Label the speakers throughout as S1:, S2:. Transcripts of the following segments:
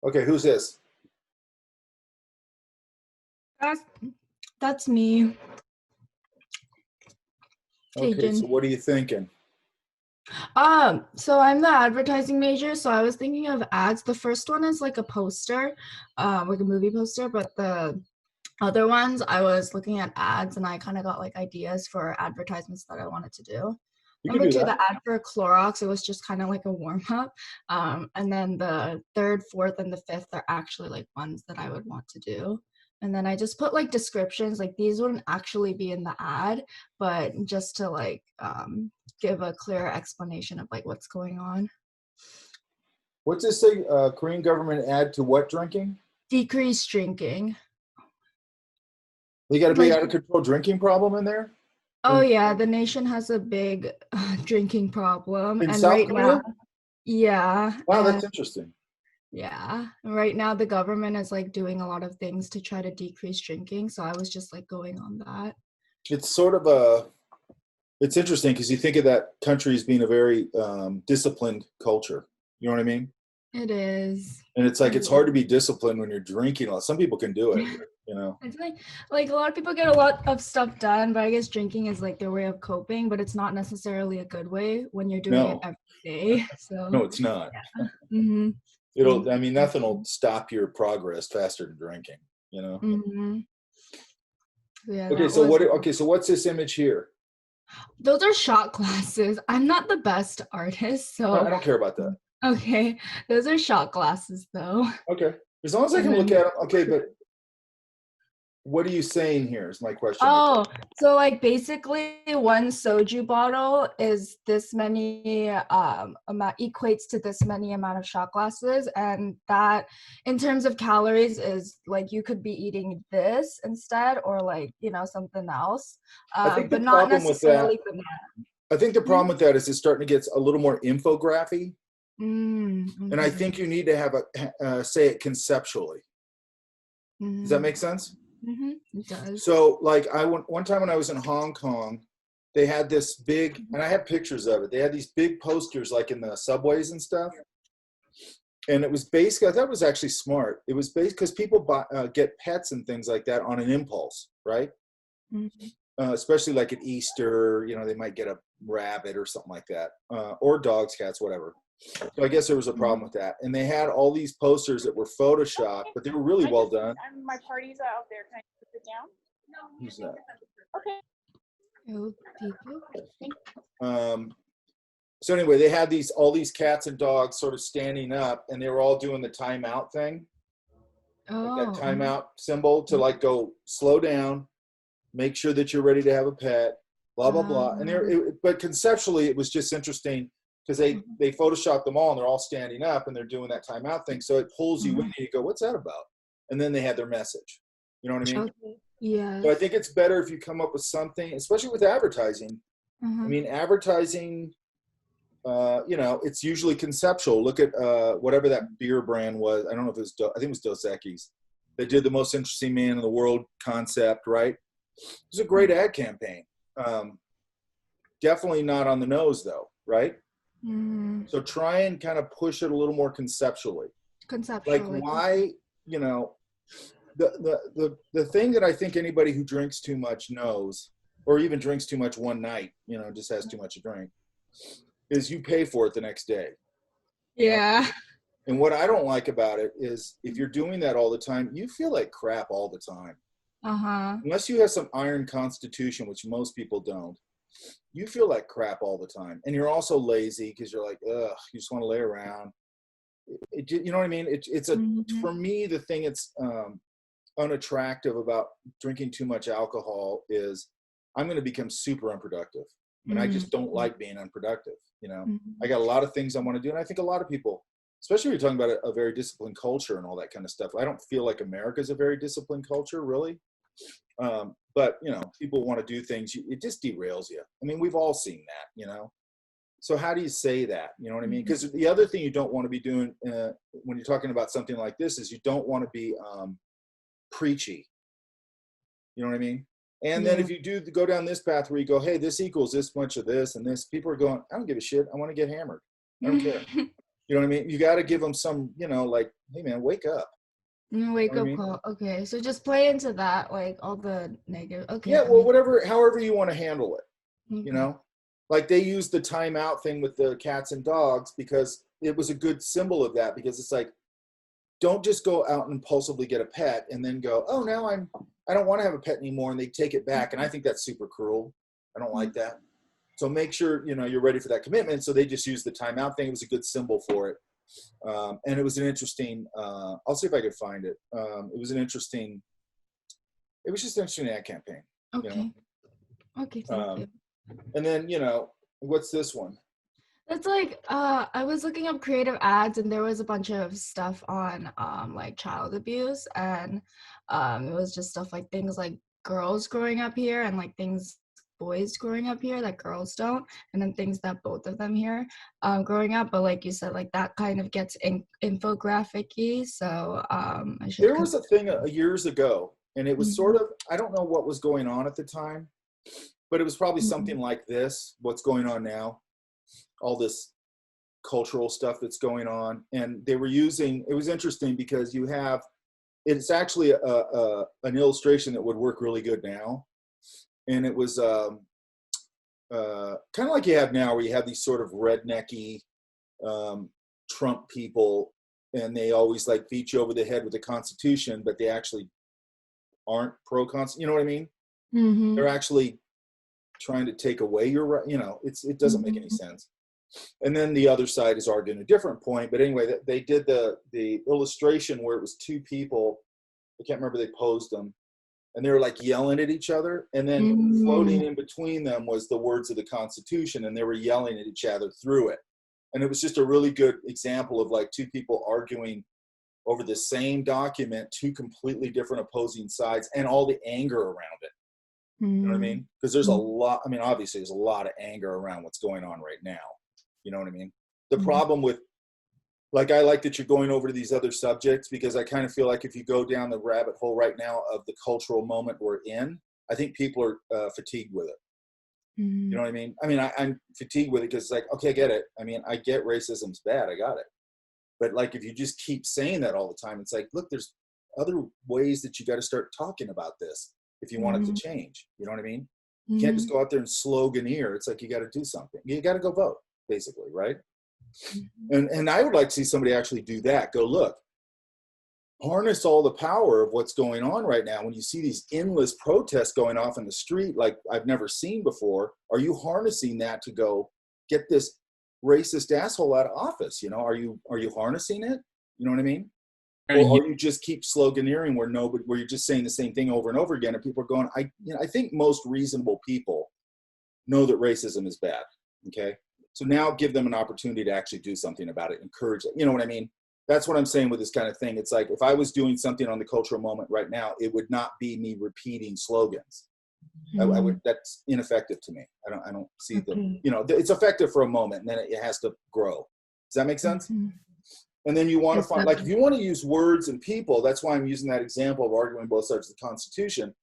S1: Okay, who's this?
S2: That's that's me,
S1: Okay, so
S2: Cajun.
S1: what are you thinking?
S2: So I'm the advertising major, so I was thinking of ads. The first one is like a poster, like a movie poster, but the other ones I was looking at ads and I kind of got like ideas for advertisements that I wanted to do.
S1: You can
S2: Number
S1: do
S2: two,
S1: that.
S2: the ad for Clorox, it was just kind of like a warm up. And then the third, fourth, and the fifth are actually like ones that I would want to do. And then I just put like descriptions, like these wouldn't actually be in the ad, but just to like give a clear explanation of like what's going on.
S1: What's this say? Korean government add to what drinking?
S2: Decrease drinking.
S1: They got a big
S2: Like,
S1: out of control drinking problem in there?
S2: oh yeah, the nation has a big drinking problem,
S1: In
S2: and
S1: South
S2: right now,
S1: Korea?
S2: yeah,
S1: Wow,
S2: and
S1: that's interesting.
S2: yeah, right now the government is like doing a lot of things to try to decrease drinking. So I was just like going on that.
S1: It's sort of a, it's interesting because you think of that country as being a very disciplined culture. You know what I mean?
S2: It is.
S1: And it's like
S2: It
S1: it's hard to
S2: is.
S1: be disciplined when you're drinking a lot. Some people can do it, you know.
S2: It's like a lot of people get a lot of stuff done, but I guess drinking is like their way of coping, but it's not necessarily a good way when you're doing it
S1: No,
S2: every day. So
S1: no, it's not.
S2: yeah. Mm-hmm.
S1: It'll, I mean, nothing will stop your progress faster than drinking, you know.
S2: Mm-hmm. Yeah,
S1: Okay,
S2: that
S1: so
S2: was.
S1: what? Okay, so what's this image here?
S2: Those are shot glasses. I'm not the best artist,
S1: I
S2: so
S1: don't care about that.
S2: okay. Those are shot glasses though.
S1: Okay, as long as I
S2: And
S1: can look
S2: then
S1: at them. Okay, but what are you saying here? Is my question.
S2: oh, so like basically one soju bottle is this many amount equates to this many amount of shot glasses, and that in terms of calories is like you could be eating this instead or like something else,
S1: I think the
S2: but not
S1: problem with that.
S2: necessarily banana.
S1: I think the problem with that is it's starting to get a little more infography, and I
S2: Okay.
S1: think you need to have a say it conceptually. Does that
S2: Mm-hmm.
S1: make sense?
S2: It does.
S1: So, like, I went one time when I was in Hong Kong, they had this big, and I have pictures of it. They had these big posters, like in the subways and stuff. And it was basically, I thought it was actually smart. It was based because people get pets and things like that on an impulse, right?
S2: Mhm.
S1: Especially like at Easter, they might get a rabbit or something like that, or dogs, cats, whatever. So I guess there was a problem with that. And they had all these posters that were photoshopped, but they were really well done.
S3: My party's out there. Can I put it down?
S1: Who's that?
S3: Okay.
S2: Oh, people.
S1: So anyway, they had all these cats and dogs sort of standing up, and they were all doing the timeout thing, like that
S2: Oh.
S1: timeout symbol to like go slow down, make sure that you're ready to have a pet, blah blah blah. And but conceptually, it was just interesting because they photoshopped them all, and they're all standing up, and they're doing that timeout thing. So it pulls you in, and you go, "What's that about?" And then they had their message. You know what I mean?
S2: Okay. Yes.
S1: So I think it's better if you come up with something, especially with advertising. I mean, advertising. It's usually conceptual. Look at whatever that beer brand was. I don't know if it was, I think it was Dos Equis. They did the most interesting man in the world concept, right? It was a great ad campaign. Definitely not on the nose though, right? So try and kind of push it a little more conceptually. Like why, the thing that I think anybody who drinks too much knows, or even drinks too much one night, just has too much to drink, is you pay for it the next day.
S2: Yeah.
S1: And what I don't like about it is if you're doing that all the time, you feel like crap all the time. Unless you have some iron constitution, which most people don't, you feel like crap all the time. And you're also lazy because you're like, ugh, you just want to lay around. You know what I mean? For me, the thing that's unattractive about drinking too much alcohol is I'm going to become super unproductive. And I just don't like being unproductive. I got a lot of things I want to do. And I think a lot of people, especially when you're talking about a very disciplined culture and all that kind of stuff, I don't feel like America's a very disciplined culture, really. But, people want to do things. It just derails you. I mean, we've all seen that, So how do you say that? You know what I mean? Because the other thing you don't want to be doing when you're talking about something like this is you don't want to be preachy. You know what I mean? And then if you do go down this path where you go, hey, this equals this much of this and this, people are going, I don't give a shit. I want to get hammered. I don't care. You know what I mean? You got to give them some, you know, like, hey man, wake up.
S2: Wake
S1: You know what I
S2: up
S1: mean?
S2: call. Okay, so just play into that, like all the negative. Okay,
S1: Yeah,
S2: that
S1: well,
S2: makes
S1: whatever, however you want to handle it, you
S2: okay.
S1: know? Like they used the timeout thing with the cats and dogs because it was a good symbol of that, because it's like, don't just go out and impulsively get a pet and then go, oh, now I don't want to have a pet anymore, and they take it back. And I think that's super cruel. I don't like that. So make sure, you know, you're ready for that commitment. So they just used the timeout thing. It was a good symbol for it. And it was an interesting, I'll see if I could find it. It was just an interesting ad campaign.
S2: Okay.
S1: You know?
S2: Okay, thank you.
S1: And then, you know, what's this one?
S2: It's like I was looking up creative ads, and there was a bunch of stuff on like child abuse, and it was just stuff like things like girls growing up here and like things boys growing up here that girls don't, and then things that both of them here growing up. But like you said, like that kind of gets infographic-y, so I should
S1: There was a thing years ago, and it was sort of, I don't know what was going on at the time, but it was probably something like this, what's going on now, all this cultural stuff that's going on. And they were using, it was interesting because you have, it's actually an illustration that would work really good now. And it was kind of like you have now, where you have these sort of rednecky Trump people, and they always like beat you over the head with the Constitution, but they actually aren't pro-Constitution. You know what I mean? They're actually trying to take away your right. You know, it doesn't make any sense. And then the other side is arguing a different point. But anyway, they did the illustration where it was two people. I can't remember, they posed them, and they were like yelling at each other. And then floating in between them was the words of the Constitution, and they were yelling at each other through it. And it was just a really good example of like two people arguing over the same document, two completely different opposing sides, and all the anger around it. You know what I mean? Because there's a lot, I mean, obviously there's a lot of anger around what's going on right now. You know what I mean? The problem with, like, I like that you're going over to these other subjects, because I kind of feel like if you go down the rabbit hole right now of the cultural moment we're in, I think people are fatigued with it. You know what I mean? I mean, I'm fatigued with it because it's like, okay, I get it. I mean, I get racism's bad. I got it. But like, if you just keep saying that all the time, it's like, look, there's other ways that you got to start talking about this if you want it to change. You know what I mean? You can't just go out there and sloganeer. It's like, you got to do something. You got to go vote, basically, right? And I would like to see somebody actually do that. Go, look, harness all the power of what's going on right now. When you see these endless protests going off in the street like I've never seen before, are you harnessing that to go get this racist asshole out of office? You know, are you harnessing it? You know what I mean? Or you just keep sloganeering where you're just saying the same thing over and over again, and people are going, I think most reasonable people know that racism is bad. Okay. So now give them an opportunity to actually do something about it, encourage it. You know what I mean? That's what I'm saying with this kind of thing. It's like, if I was doing something on the cultural moment right now, it would not be me repeating slogans. I would, that's ineffective to me. I don't see the, you know, it's effective for a moment, and then it has to grow. Does that make sense? And then you want to find, like, if you want to use words and people, that's why I'm using that example of arguing both sides of the Constitution.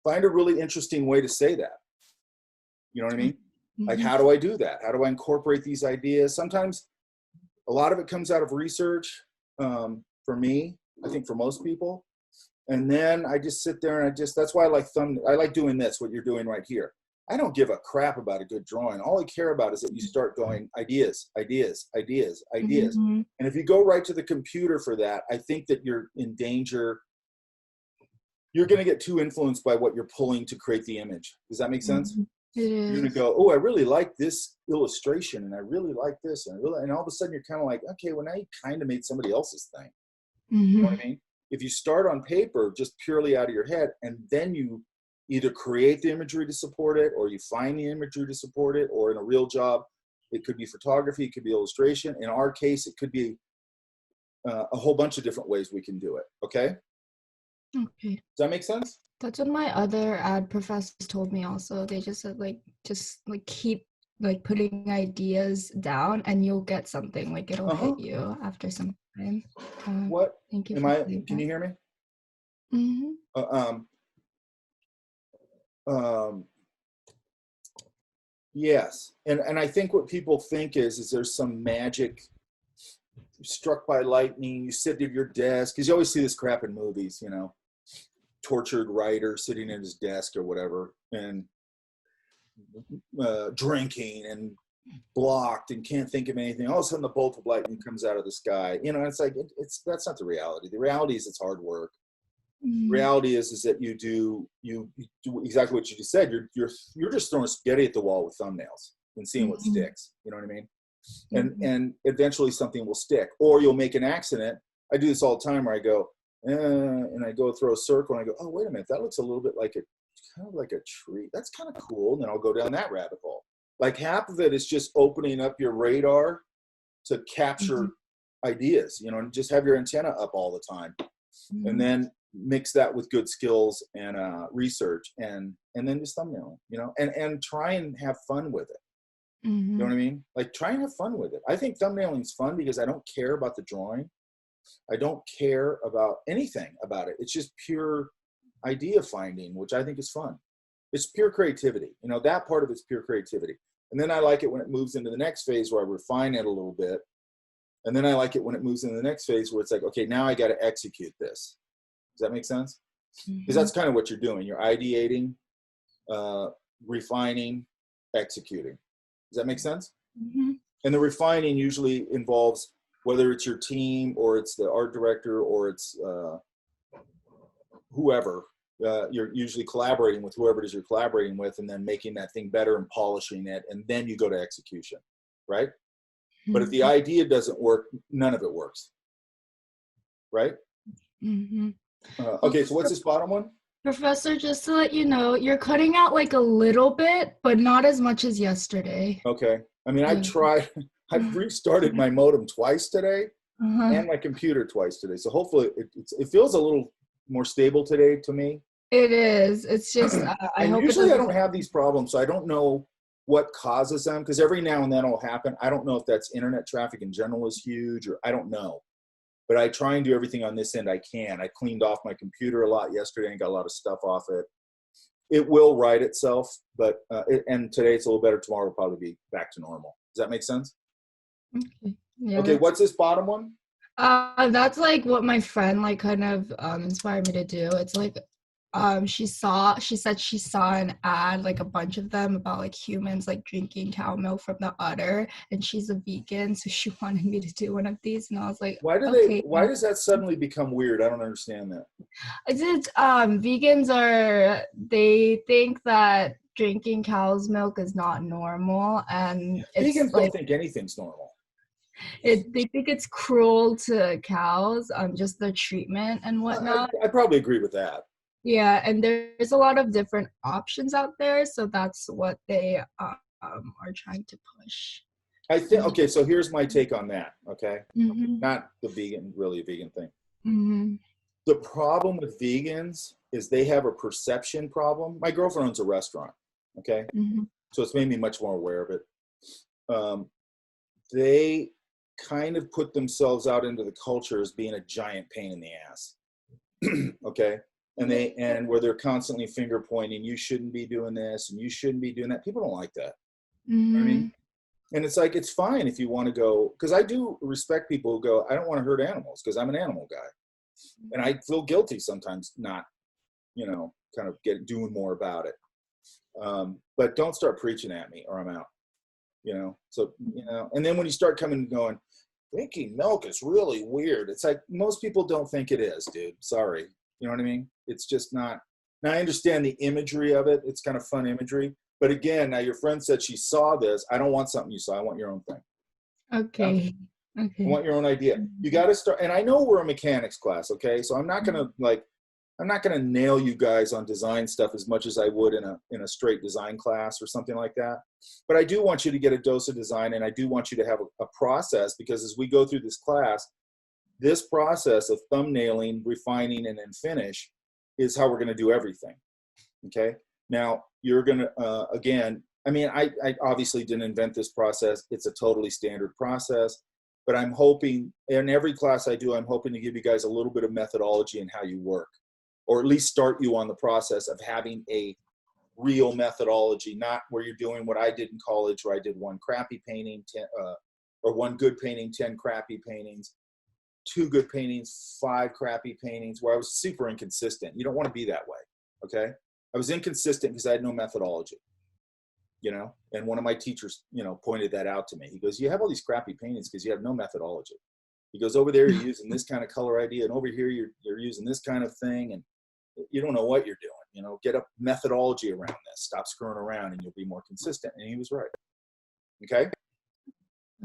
S1: Find a really interesting way to say that. You know what I mean? Like, how do I do that? How do I incorporate these ideas? Sometimes a lot of it comes out of research, for me, I think for most people. And then I just sit there and that's why I like doing this, what you're doing right here. I don't give a crap about a good drawing. All I care about is that you start going ideas, ideas, ideas, ideas. And if you go right to the computer for that, I think that you're in danger. You're going to get too influenced by what you're pulling to create the image. Does that make sense? You're going to go, oh, I really like this illustration, and I really like this, and all of a sudden you're kind of like, okay, well, now you kind of made somebody else's thing. You know what I mean? If you start on paper just purely out of your head, and then you either create the imagery to support it, or you find the imagery to support it, or in a real job, it could be photography, it could be illustration. In our case, it could be a whole bunch of different ways we can do it. Okay?
S2: Okay.
S1: Does that make sense?
S2: That's what my other ad professors told me also. They just said, like, just like keep like putting ideas down, and you'll get something. Like, it'll hit you after some time.
S1: What?
S2: Thank you.
S1: Can you hear me? Yes. And I think what people think is there's some magic struck by lightning, you sit at your desk, because you always see this crap in movies, you know, tortured writer sitting at his desk or whatever, and drinking and blocked and can't think of anything. All of a sudden the bolt of lightning comes out of the sky. You know, it's like, that's not the reality. The reality is it's hard work.
S2: Mm-hmm.
S1: Reality is that you do exactly what you just said. You're just throwing spaghetti at the wall with thumbnails and seeing what sticks. You know what I mean? And eventually something will stick, or you'll make an accident. I do this all the time where I go, and I go throw a circle and I go, oh, wait a minute, that looks a little bit like kind of like a tree. That's kind of cool. And then I'll go down that rabbit hole. Like half of it is just opening up your radar to capture ideas, you know, and just have your antenna up all the time. And then mix that with good skills and research and then just thumbnailing, you know, and try and have fun with it. You know what I mean? Like try and have fun with it. I think thumbnailing is fun because I don't care about the drawing. I don't care about anything about it. It's just pure idea finding, which I think is fun. It's pure creativity. You know, that part of it's pure creativity. And then I like it when it moves into the next phase where I refine it a little bit. And then I like it when it moves into the next phase where it's like, okay, now I got to execute this. Does that make sense? Because that's kind of what you're doing. You're ideating, refining, executing. Does that make sense? And the refining usually involves whether it's your team or it's the art director or it's whoever. You're usually collaborating with whoever it is you're collaborating with and then making that thing better and polishing it. And then you go to execution, right? But if the idea doesn't work, none of it works, right? Okay, so what's this bottom one?
S2: Professor, just to let you know, you're cutting out like a little bit, but not as much as yesterday.
S1: Okay. I mean, I tried, I've restarted my modem twice today and my computer twice today. So hopefully it feels a little more stable today to me.
S2: It is. It's just, I hope
S1: usually I don't have these problems, so I don't know what causes them, because every now and then it'll happen. I don't know if that's internet traffic in general is huge, or I don't know. But I try and do everything on this end I can. I cleaned off my computer a lot yesterday and got a lot of stuff off it. It will right itself, but and today it's a little better. Tomorrow will probably be back to normal. Does that make sense?
S2: Okay. Yeah,
S1: okay, what's this bottom one?
S2: That's like what my friend like kind of inspired me to do. It's like she said she saw an ad, like a bunch of them, about like humans like drinking cow milk from the udder, and she's a vegan, so she wanted me to do one of these, and I was like,
S1: why does that suddenly become weird? I don't understand that.
S2: It's vegans they think that drinking cow's milk is not normal, and
S1: vegans don't think anything's normal.
S2: They think it's cruel to cows, just the treatment and whatnot.
S1: I probably agree with that.
S2: Yeah, and there's a lot of different options out there, so that's what they are trying to push.
S1: I think, okay, so here's my take on that, okay? Not the really vegan thing. The problem with vegans is they have a perception problem. My girlfriend owns a restaurant, okay? So it's made me much more aware of it. They kind of put themselves out into the culture as being a giant pain in the ass, okay? And where they're constantly finger pointing, you shouldn't be doing this and you shouldn't be doing that. People don't like that. You know what I mean? And it's like, it's fine if you want to go, because I do respect people who go, I don't want to hurt animals because I'm an animal guy. And I feel guilty sometimes not, you know, kind of doing more about it. But don't start preaching at me or I'm out, you know? So, you know, and then when you start coming and going, drinking milk is really weird. It's like, most people don't think it is, dude. Sorry. You know what I mean? It's just not. Now I understand the imagery of it. It's kind of fun imagery. But again, now your friend said she saw this. I don't want something you saw. I want your own thing.
S2: Okay.
S1: I want your own idea. You got to start. And I know we're a mechanics class, okay? So I'm not going to nail you guys on design stuff as much as I would in a straight design class or something like that. But I do want you to get a dose of design, and I do want you to have a process, because as we go through this class, this process of thumbnailing, refining, and then finish is how we're going to do everything, okay? Now, you're going to, again, I mean, I obviously didn't invent this process. It's a totally standard process, but I'm hoping, in every class I do, I'm hoping to give you guys a little bit of methodology in how you work, or at least start you on the process of having a real methodology, not where you're doing what I did in college, where I did one crappy painting, or 1 good painting, 10 crappy paintings, 2 good paintings, 5 crappy paintings, where I was super inconsistent. You don't want to be that way, okay? I was inconsistent because I had no methodology, you know? And one of my teachers, you know, pointed that out to me. He goes, you have all these crappy paintings because you have no methodology. He goes, over there, you're using this kind of color idea, and over here, you're using this kind of thing, and you don't know what you're doing. You know, get a methodology around this. Stop screwing around, and you'll be more consistent. And he was right. Okay?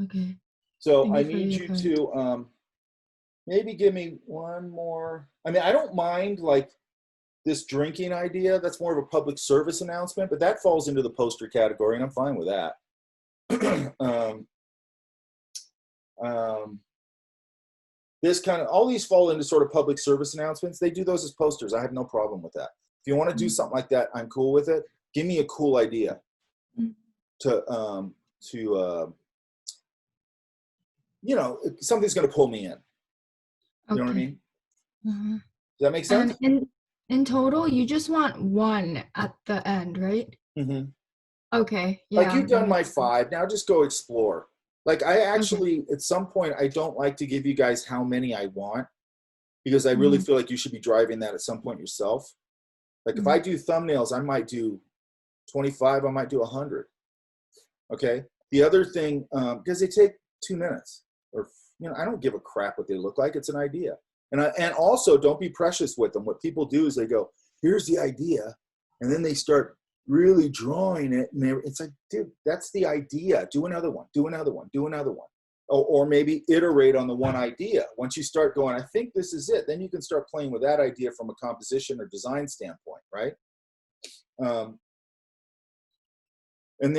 S2: Okay.
S1: So I need you to maybe give me one more. I mean, I don't mind like this drinking idea. That's more of a public service announcement, but that falls into the poster category, and I'm fine with that. This kind of, all these fall into sort of public service announcements. They do those as posters. I have no problem with that. If you want to do something like that, I'm cool with it. Give me a cool idea to you know, something's going to pull me in. You know what I mean?
S2: Uh-huh.
S1: Does that make sense?
S2: And in total, you just want 1 at the end, right?
S1: Mm-hmm.
S2: Okay. Yeah.
S1: Like you've done my 5. Now just go explore. Like I actually, at some point, I don't like to give you guys how many I want because I really feel like you should be driving that at some point yourself. Like if I do thumbnails, I might do 25, I might do 100. Okay. The other thing, because they take 2 minutes, or you know, I don't give a crap what they look like. It's an idea, and also don't be precious with them. What people do is they go, "Here's the idea," and then they start really drawing it, and it's like, dude, that's the idea. Do another one. Do another one. Do another one. Or maybe iterate on the one idea. Once you start going, I think this is it, then you can start playing with that idea from a composition or design standpoint, right? And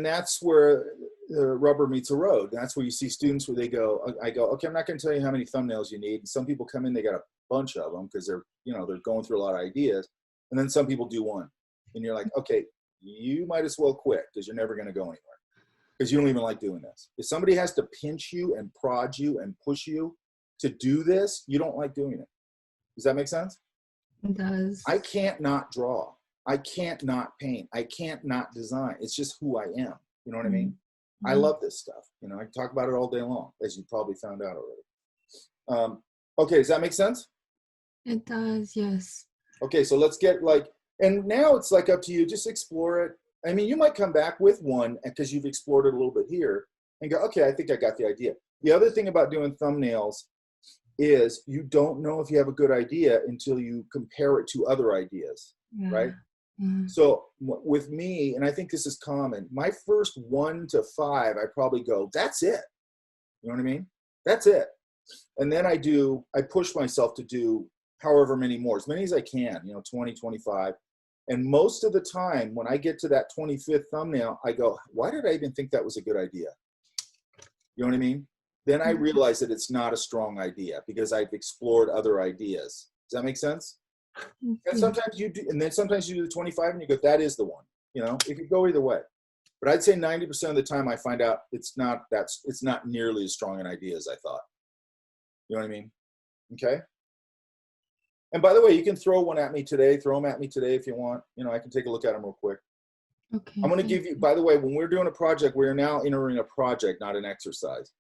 S1: that's where the rubber meets the road. That's where you see students where they go, I go, okay, I'm not going to tell you how many thumbnails you need. And some people come in, they got a bunch of them because they're, you know, they're going through a lot of ideas. And then some people do 1. And you're like, okay, you might as well quit because you're never going to go anywhere because you don't even like doing this. If somebody has to pinch you and prod you and push you to do this, you don't like doing it. Does that make sense?
S2: It does.
S1: I can't not draw. I can't not paint. I can't not design. It's just who I am. You know what I mean? I love this stuff. You know, I can talk about it all day long, as you probably found out already. Okay, does that make sense?
S2: It does, yes.
S1: Okay, so let's get like, and now it's like up to you. Just explore it. I mean, you might come back with 1 because you've explored it a little bit here and go, okay, I think I got the idea. The other thing about doing thumbnails is you don't know if you have a good idea until you compare it to other ideas, right? So with me, and I think this is common, my first 1 to 5, I probably go, that's it. You know what I mean? That's it. And then I push myself to do however many more, as many as I can, you know, 20, 25. And most of the time when I get to that 25th thumbnail, I go, why did I even think that was a good idea? You know what I mean? Then I realize that it's not a strong idea because I've explored other ideas. Does that make sense? And sometimes you do, and then sometimes you do the 25 and you go, that is the one. You know, it could go either way. But I'd say 90% of the time I find out it's not nearly as strong an idea as I thought. You know what I mean? Okay. And by the way, you can throw them at me today if you want. You know, I can take a look at them real quick.
S2: Okay.
S1: I'm going to give you, by the way, when we're doing a project, we're now entering a project, not an exercise.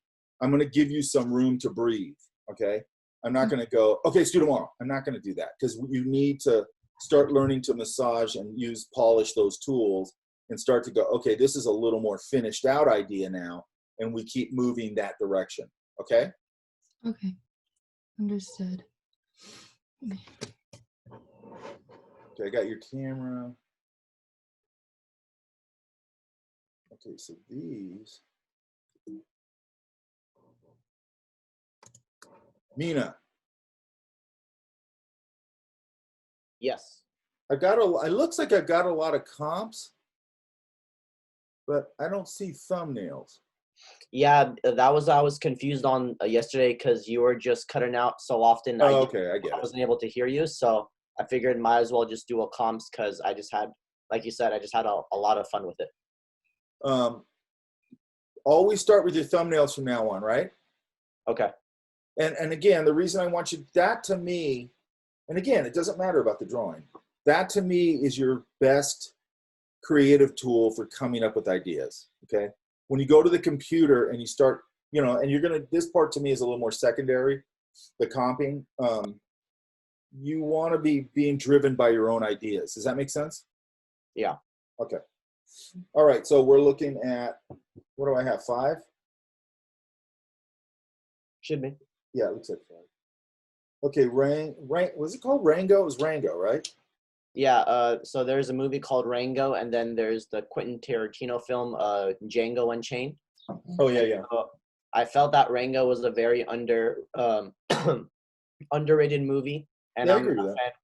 S1: I'm going to give you some room to breathe. Okay. I'm not going to go, okay, let's do tomorrow. I'm not going to do that because you need to start learning to massage and polish those tools and start to go, okay, this is a little more finished out idea now. And we keep moving that direction. Okay.
S2: Okay. Understood.
S1: Okay. I got your camera. Okay. So these. Mina.
S4: Yes.
S1: It looks like I've got a lot of comps, but I don't see thumbnails.
S4: Yeah, that was I was confused on yesterday because you were just cutting out so often.
S1: Oh, okay, I get it.
S4: I wasn't able to hear you, so I figured might as well just do a comps because I just had, like you said, I just had a lot of fun with it.
S1: Always start with your thumbnails from now on, right?
S4: Okay.
S1: And again, the reason I want you, that to me, and again, it doesn't matter about the drawing. That to me is your best creative tool for coming up with ideas, okay? when you go to the computer and you start, and you're going to, this part to me is a little more secondary, the comping. You want to be being driven by your own ideas. Does that make sense?
S4: Yeah.
S1: Okay. All right. So we're looking at, what do I have? 5?
S4: Should be.
S1: Yeah, it looks like 5. Okay. Was it called Rango? It was Rango, right?
S4: Yeah. So there's a movie called Rango, and then there's the Quentin Tarantino film, Django Unchained.
S1: Oh yeah, yeah.
S4: I felt that Rango was a very underrated movie, and
S1: Yeah, I agree with that.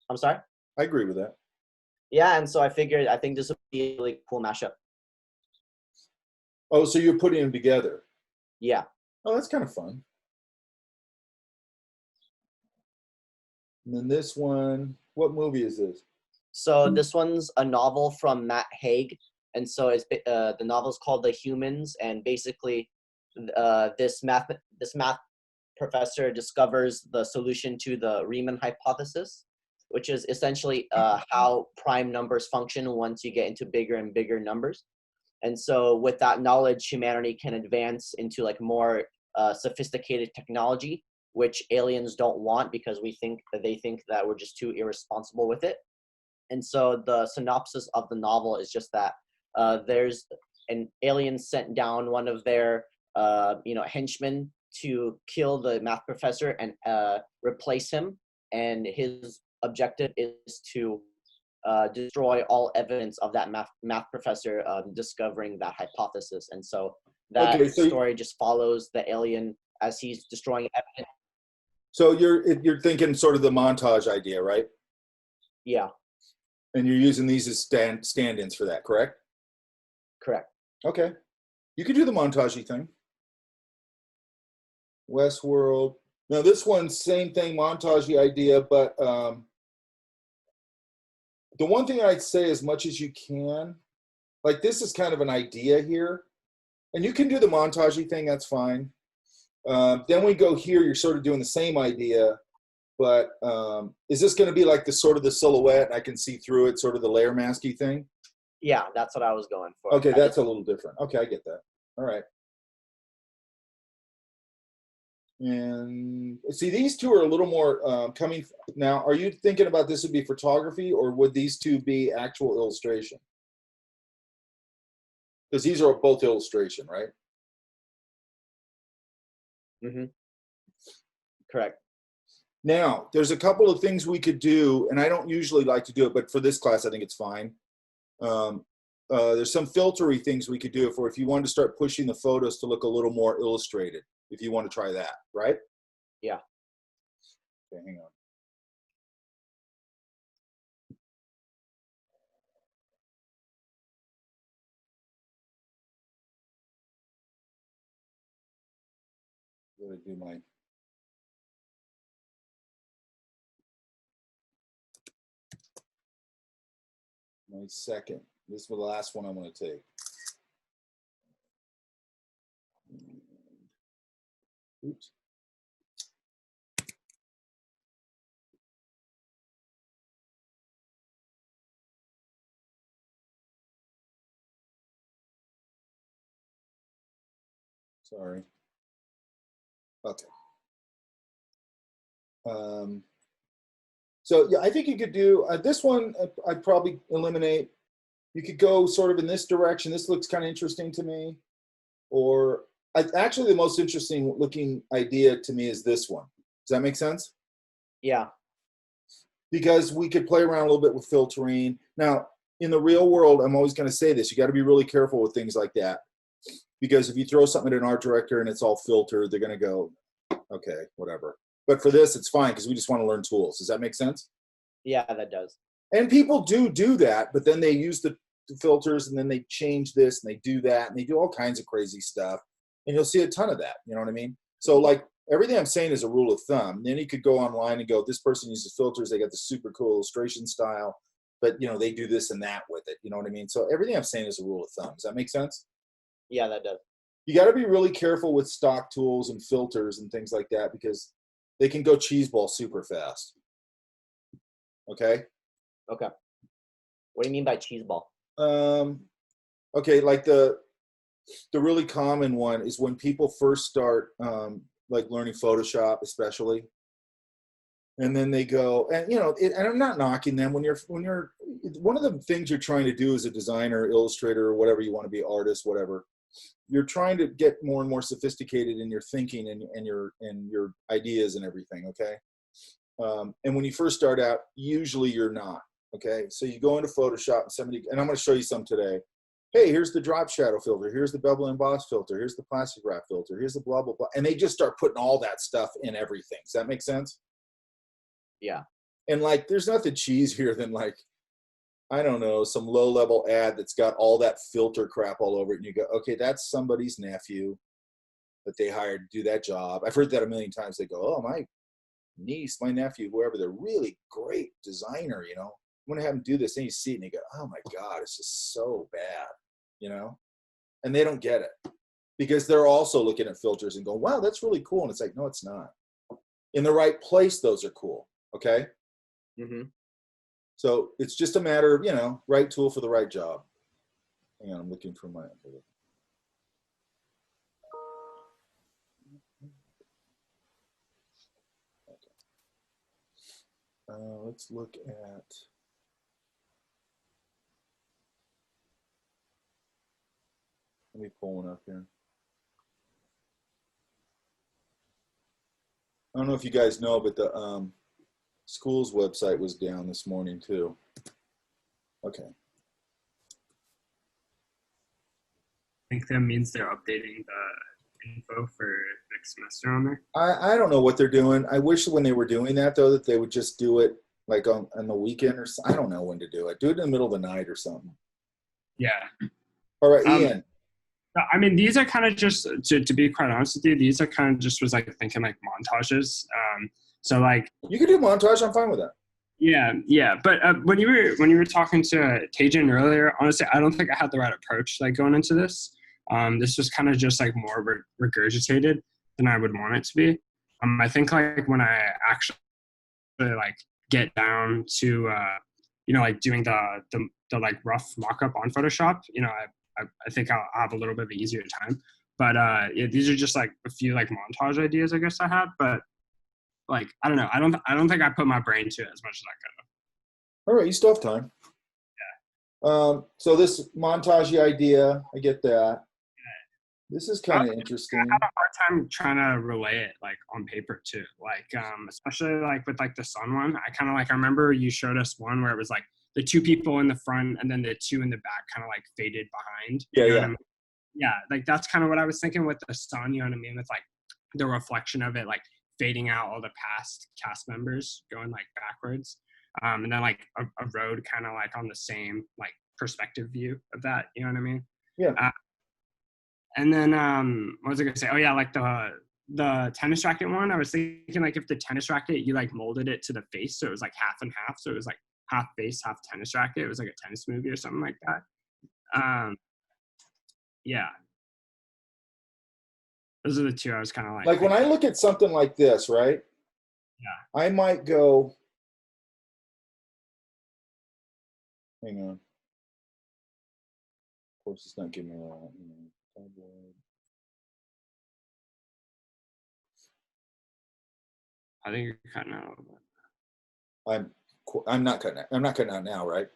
S4: I'm sorry.
S1: I agree with that.
S4: Yeah, and so I think this would be a really cool mashup.
S1: Oh, so you're putting them together?
S4: Yeah.
S1: Oh, that's kind of fun. And then this one, what movie is this?
S4: So this one's a novel from Matt Haig, and so it's the novel's called The Humans, and basically, this math professor discovers the solution to the Riemann hypothesis, which is essentially how prime numbers function once you get into bigger and bigger numbers. And so with that knowledge, humanity can advance into like more sophisticated technology, which aliens don't want because they think that we're just too irresponsible with it. And so the synopsis of the novel is just that there's an alien sent down one of their henchmen to kill the math professor and replace him, and his objective is to destroy all evidence of that math professor discovering that hypothesis. And so that story just follows the alien as he's destroying evidence.
S1: So you're thinking sort of the montage idea, right?
S4: Yeah.
S1: And you're using these as stand-ins for that, correct?
S4: Correct.
S1: Okay. You could do the montagey thing. Westworld. Now this one, same thing, montagey idea, but the one thing I'd say, as much as you can, like this is kind of an idea here, and you can do the montagey thing, that's fine. Then we go here, you're sort of doing the same idea, but is this going to be like the sort of the silhouette, I can see through it, sort of the layer masky thing?
S4: Yeah, that's what I was going for.
S1: Okay, that's a little different. Okay, I get that. All right. And see, these two are a little more coming. Now, are you thinking about this would be photography, or would these two be actual illustration? Because these are both illustration, right?
S4: Mm-hmm. Correct.
S1: Now, there's a couple of things we could do, and I don't usually like to do it, but for this class, I think it's fine. There's some filtery things we could do if you wanted to start pushing the photos to look a little more illustrated, if you want to try that, right?
S4: Yeah.
S1: Okay, hang on. I'm going to do my second. This is the last one I'm going to take. Oops. Sorry. Okay. So yeah, I think you could do this one. I'd probably eliminate. You could go sort of in this direction. This looks kind of interesting to me. Or actually, the most interesting looking idea to me is this one. Does that make sense?
S4: Yeah.
S1: Because we could play around a little bit with filtering. Now, in the real world, I'm always going to say this. You got to be really careful with things like that. Because if you throw something at an art director and it's all filtered, they're going to go, okay, whatever. But for this, it's fine because we just want to learn tools. Does that make sense?
S4: Yeah, that does.
S1: And people do that, but then they use the filters and then they change this and they do that and they do all kinds of crazy stuff. And you'll see a ton of that. You know what I mean? So like everything I'm saying is a rule of thumb. Then you could go online and go, this person uses filters. They got the super cool illustration style, but they do this and that with it. You know what I mean? So everything I'm saying is a rule of thumb. Does that make sense?
S4: Yeah, that does.
S1: You got to be really careful with stock tools and filters and things like that because they can go cheeseball super fast. Okay?
S4: Okay. What do you mean by cheeseball?
S1: Okay, like the The really common one is when people first start like learning Photoshop, especially, and then they go, and and I'm not knocking them. When you're one of the things you're trying to do as a designer, illustrator, or whatever you want to be, artist, whatever, you're trying to get more and more sophisticated in your thinking and your ideas and everything. Okay. And when you first start out, usually you're not. Okay. So you go into Photoshop and I'm going to show you some today. Hey, here's the drop shadow filter. Here's the bevel emboss filter. Here's the plastic wrap filter. Here's the blah, blah, blah. And they just start putting all that stuff in everything. Does that make sense?
S4: Yeah.
S1: And like, there's nothing cheesier than like, I don't know, some low-level ad that's got all that filter crap all over it. And you go, okay, that's somebody's nephew that they hired to do that job. I've heard that a million times. They go, oh, my niece, my nephew, whoever, they're really great designer, I'm going to have them do this. And you see it and you go, oh my God, it's just so bad, and they don't get it because they're also looking at filters and going, wow, that's really cool. And it's like, no, it's not. In the right place, those are cool. Okay.
S4: Mm-hmm.
S1: So it's just a matter of, right tool for the right job. Hang on, I'm looking for my. Let's look at. Let me pull one up here. I don't know if you guys know, but the school's website was down this morning too. Okay.
S5: I think that means they're updating the info for next semester on there.
S1: I don't know what they're doing. I wish when they were doing that though, that they would just do it like on the weekend or something. I don't know when to do it. Do it in the middle of the night or something.
S5: Yeah.
S1: All right, Ian.
S5: I mean, these are kind of just, to be quite honest with you, these are kind of just was like thinking like montages. So like.
S1: You can do montage. I'm fine with that.
S5: Yeah. But when you were talking to Tajan earlier, honestly, I don't think I had the right approach like going into this. This was kind of just like more regurgitated than I would want it to be. I think like when I actually like get down to like doing the like rough mock-up on Photoshop, I think I'll have a little bit of an easier time. But these are just like a few like montage ideas I guess I had. But like I don't know, I don't think I put my brain to it as much as I could have.
S1: All right, you still have time.
S5: Yeah.
S1: So this montage idea, I get that. This is kind of interesting.
S5: I had a hard time trying to relay it like on paper too. Like especially like with like the sun one. I remember you showed us one where it was like the two people in the front and then the two in the back kind of like faded behind.
S1: Yeah.
S5: Yeah, like that's kind of what I was thinking with the sun, you know what I mean? With like the reflection of it like fading out all the past cast members going like backwards. And then like a road kind of like on the same like perspective view of that, you know what I mean?
S1: Yeah.
S5: And then what was I gonna say? Oh yeah, like the tennis racket one. I was thinking like if the tennis racket you like molded it to the face, so it was like half and half. So it was like half face, half tennis racket. It was like a tennis movie or something like that. Yeah. Those are the two I was kind of like.
S1: Like when I look at something like this, right?
S5: Yeah.
S1: I might go. Hang on. Of course, it's not giving me that.
S5: I think you're cutting out a little bit.
S1: I'm not cutting out. I'm not cutting out now, right?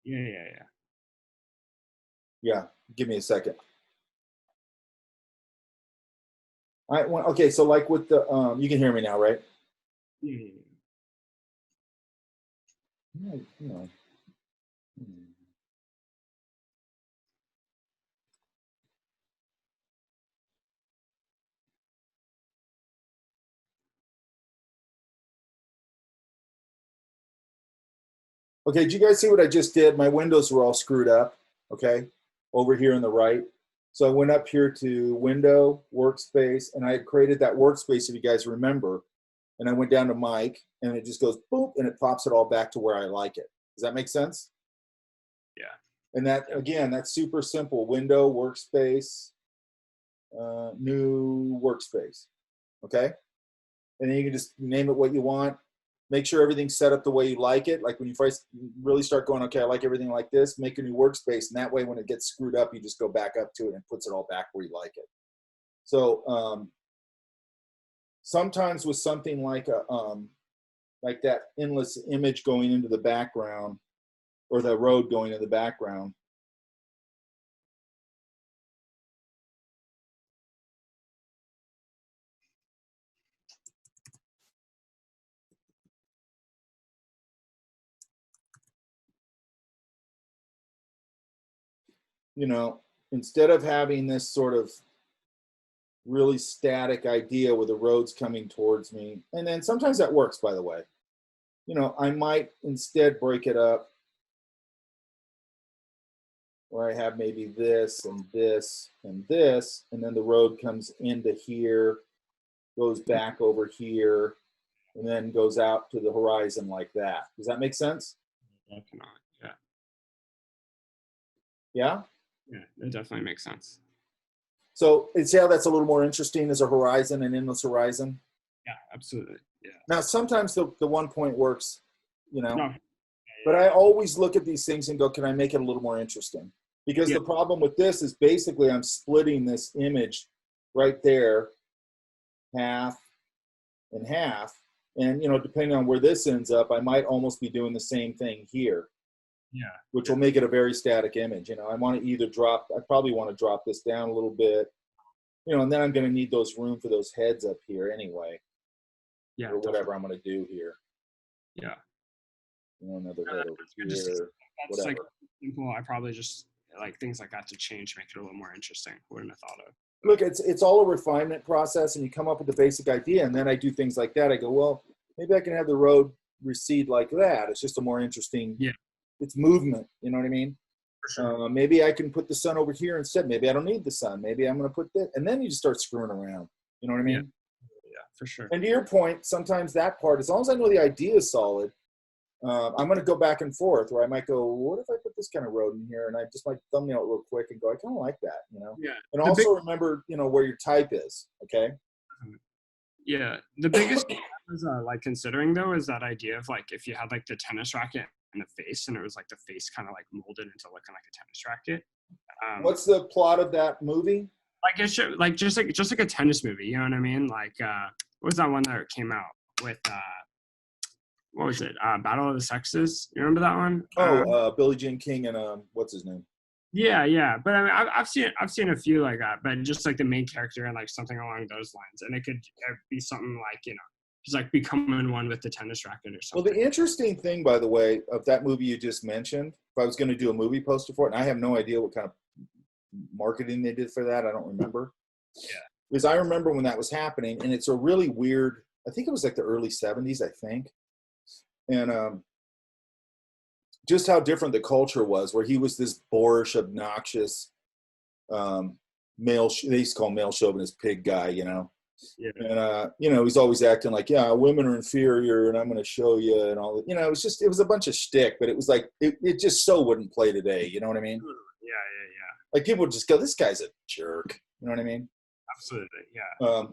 S5: Yeah.
S1: Yeah. Give me a second. Okay, so like with the you can hear me now, right?
S5: Yeah.
S1: No. Okay, did you guys see what I just did? My windows were all screwed up, okay, over here on the right. So I went up here to Window, Workspace, and I had created that workspace, if you guys remember. And I went down to Mike, and it just goes boop, and it pops it all back to where I like it. Does that make sense?
S5: Yeah.
S1: And that, again, that's super simple. Window, Workspace, new Workspace, okay? And then you can just name it what you want. make sure everything's set up the way you like it. Like when you first really start going, okay, I like everything like this, make a new workspace. And that way, when it gets screwed up, you just go back up to it and puts it all back where you like it. So sometimes with something like that endless image going into the background, or the road going in the background, you know, instead of having this sort of really static idea where the road's coming towards me, and then sometimes that works, by the way, you know, I might instead break it up where I have maybe this and this and this, and then the road comes into here, goes back over here, and then goes out to the horizon like that. Does that make sense?
S5: Definitely. Yeah.
S1: Yeah?
S5: Yeah, it definitely makes sense.
S1: So see how that's a little more interesting as a horizon, an endless horizon?
S5: Yeah, absolutely. Yeah.
S1: Now, sometimes the 1 point works, you know,
S5: No.
S1: but I always look at these things and go, can I make it a little more interesting? Because the problem with this is basically I'm splitting this image right there, half and half. And, you know, depending on where this ends up, I might almost be doing the same thing here.
S5: Yeah.
S1: Which will make it a very static image. You know, I want to either I probably want to drop this down a little bit, you know, and then I'm going to need those room for those heads up here anyway.
S5: Yeah.
S1: Or whatever I'm going to do here.
S5: Yeah.
S1: You know, another head over here,
S5: That's
S1: whatever.
S5: like simple. I probably just like things like that to change, make it a little more interesting. Wouldn't have thought of.
S1: Look, it's all a refinement process, and you come up with the basic idea, and then I do things like that. I go, well, maybe I can have the road recede like that. It's just a more interesting.
S5: Yeah.
S1: It's movement. You know what I mean?
S5: For sure.
S1: Maybe I can put the sun over here instead. Maybe I don't need the sun. Maybe I'm going to put this, and then you just start screwing around. You know what I mean?
S5: Yeah, for sure.
S1: And to your point, sometimes that part, as long as I know the idea is solid, I'm going to go back and forth. Where I might go, what if I put this kind of road in here, and I just might thumbnail it real quick and go, I kind of like that, you know.
S5: Yeah.
S1: And also remember, you know, where your type is. Okay.
S5: Yeah, the biggest thing I was like considering though is that idea of like if you had like the tennis racket and the face, and it was like the face kind of like molded into looking like a tennis racket.
S1: What's the plot of that movie?
S5: Like it should like just like a tennis movie, you know what I mean? Like what was that one that came out with what was it? Battle of the Sexes. You remember that one?
S1: Billie Jean King and what's his name?
S5: Yeah. But I mean, I've seen a few like that, but just like the main character and like something along those lines, and it could be something like, you know, just like becoming one with the tennis racket or something.
S1: Well, the interesting thing, by the way, of that movie you just mentioned, if I was going to do a movie poster for it, and I have no idea what kind of marketing they did for that, I don't remember.
S5: Yeah.
S1: Because I remember when that was happening, and it's a really weird. I think it was like the early '70s, I think, and just how different the culture was, where he was this boorish, obnoxious male. They used to call him male chauvinist pig guy, you know.
S5: Yeah.
S1: And you know, he's always acting like, yeah, women are inferior, and I'm going to show you, and all that. You know, it was a bunch of shtick, but it was like it just so wouldn't play today. You know what I mean?
S5: Yeah.
S1: Like people would just go, this guy's a jerk. You know what I mean?
S5: Absolutely. Yeah.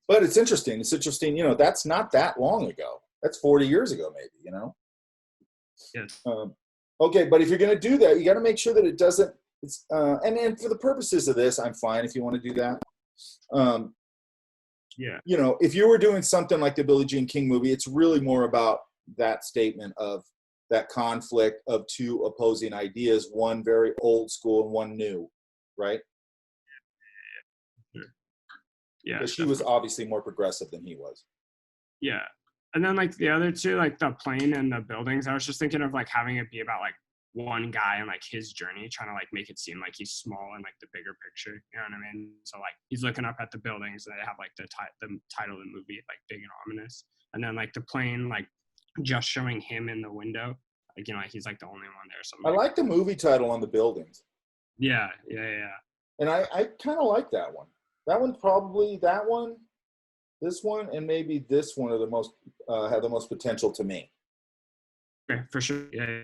S1: But it's interesting. It's interesting. You know, that's not that long ago. That's 40 years ago, maybe. You know.
S5: Yes.
S1: Okay, but if you're going to do that, you got to make sure that it doesn't. It's and for the purposes of this, I'm fine if you want to do that.
S5: Yeah.
S1: You know, if you were doing something like the Billie Jean King movie, it's really more about that statement of that conflict of two opposing ideas, one very old school and one new, right?
S5: Yeah.
S1: Because she was obviously more progressive than he was.
S5: Yeah. And then like the other two, like the plane and the buildings, I was just thinking of like having it be about like one guy and like his journey, trying to like make it seem like he's small in like the bigger picture. You know what I mean? So like he's looking up at the buildings, and they have like the title of the movie like big and ominous, and then like the plane like just showing him in the window, like, you know, like he's like the only one there or something.
S1: I like the movie title on the buildings.
S5: Yeah.
S1: And I kind of like that one. That one probably, that one, this one, and maybe this one are the most have the most potential to me.
S5: Okay, for sure. Yeah.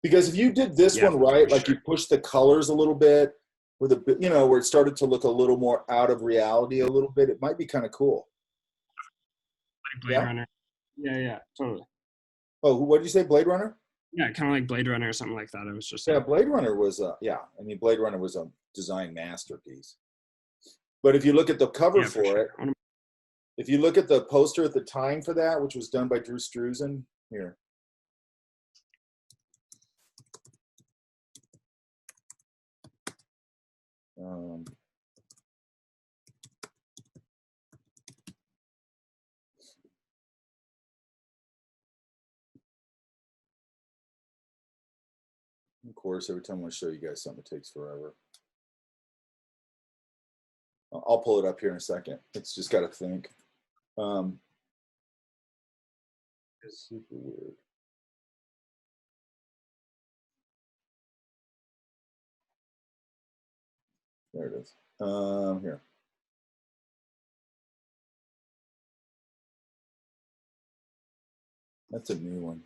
S1: Because if you did this one right, like you pushed the colors a little bit, with a, you know, where it started to look a little more out of reality a little bit, it might be kind of cool.
S5: Like Bladerunner. Yeah, totally.
S1: Oh, what did you say, Blade Runner?
S5: Yeah, kind of like Blade Runner or something like that. It was just
S1: Yeah,
S5: like,
S1: Blade Runner was Blade Runner was a design masterpiece. But if you look at the cover
S5: yeah, for
S1: for it,
S5: sure.
S1: if you look at the poster at the time for that, which was done by Drew Struzan, here. Of course, every time I show you guys something, it takes forever. I'll pull it up here in a second. It's just got to think. It's super weird. There it is. Here. That's a new one.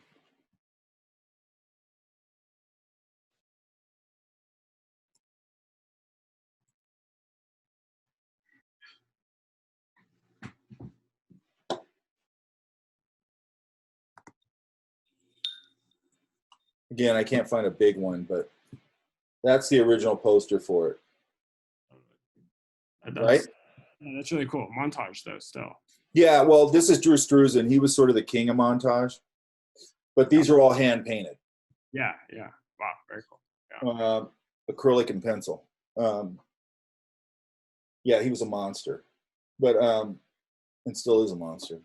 S1: Again, I can't find a big one, but that's the original poster for it. Right?
S5: Yeah, that's really cool. Montage, though, still.
S1: Yeah, well, this is Drew Struzan. He was sort of the king of montage. But these are all hand painted.
S5: Yeah. Wow, very cool. Yeah.
S1: Acrylic and pencil. Yeah, he was a monster. But and still is a monster.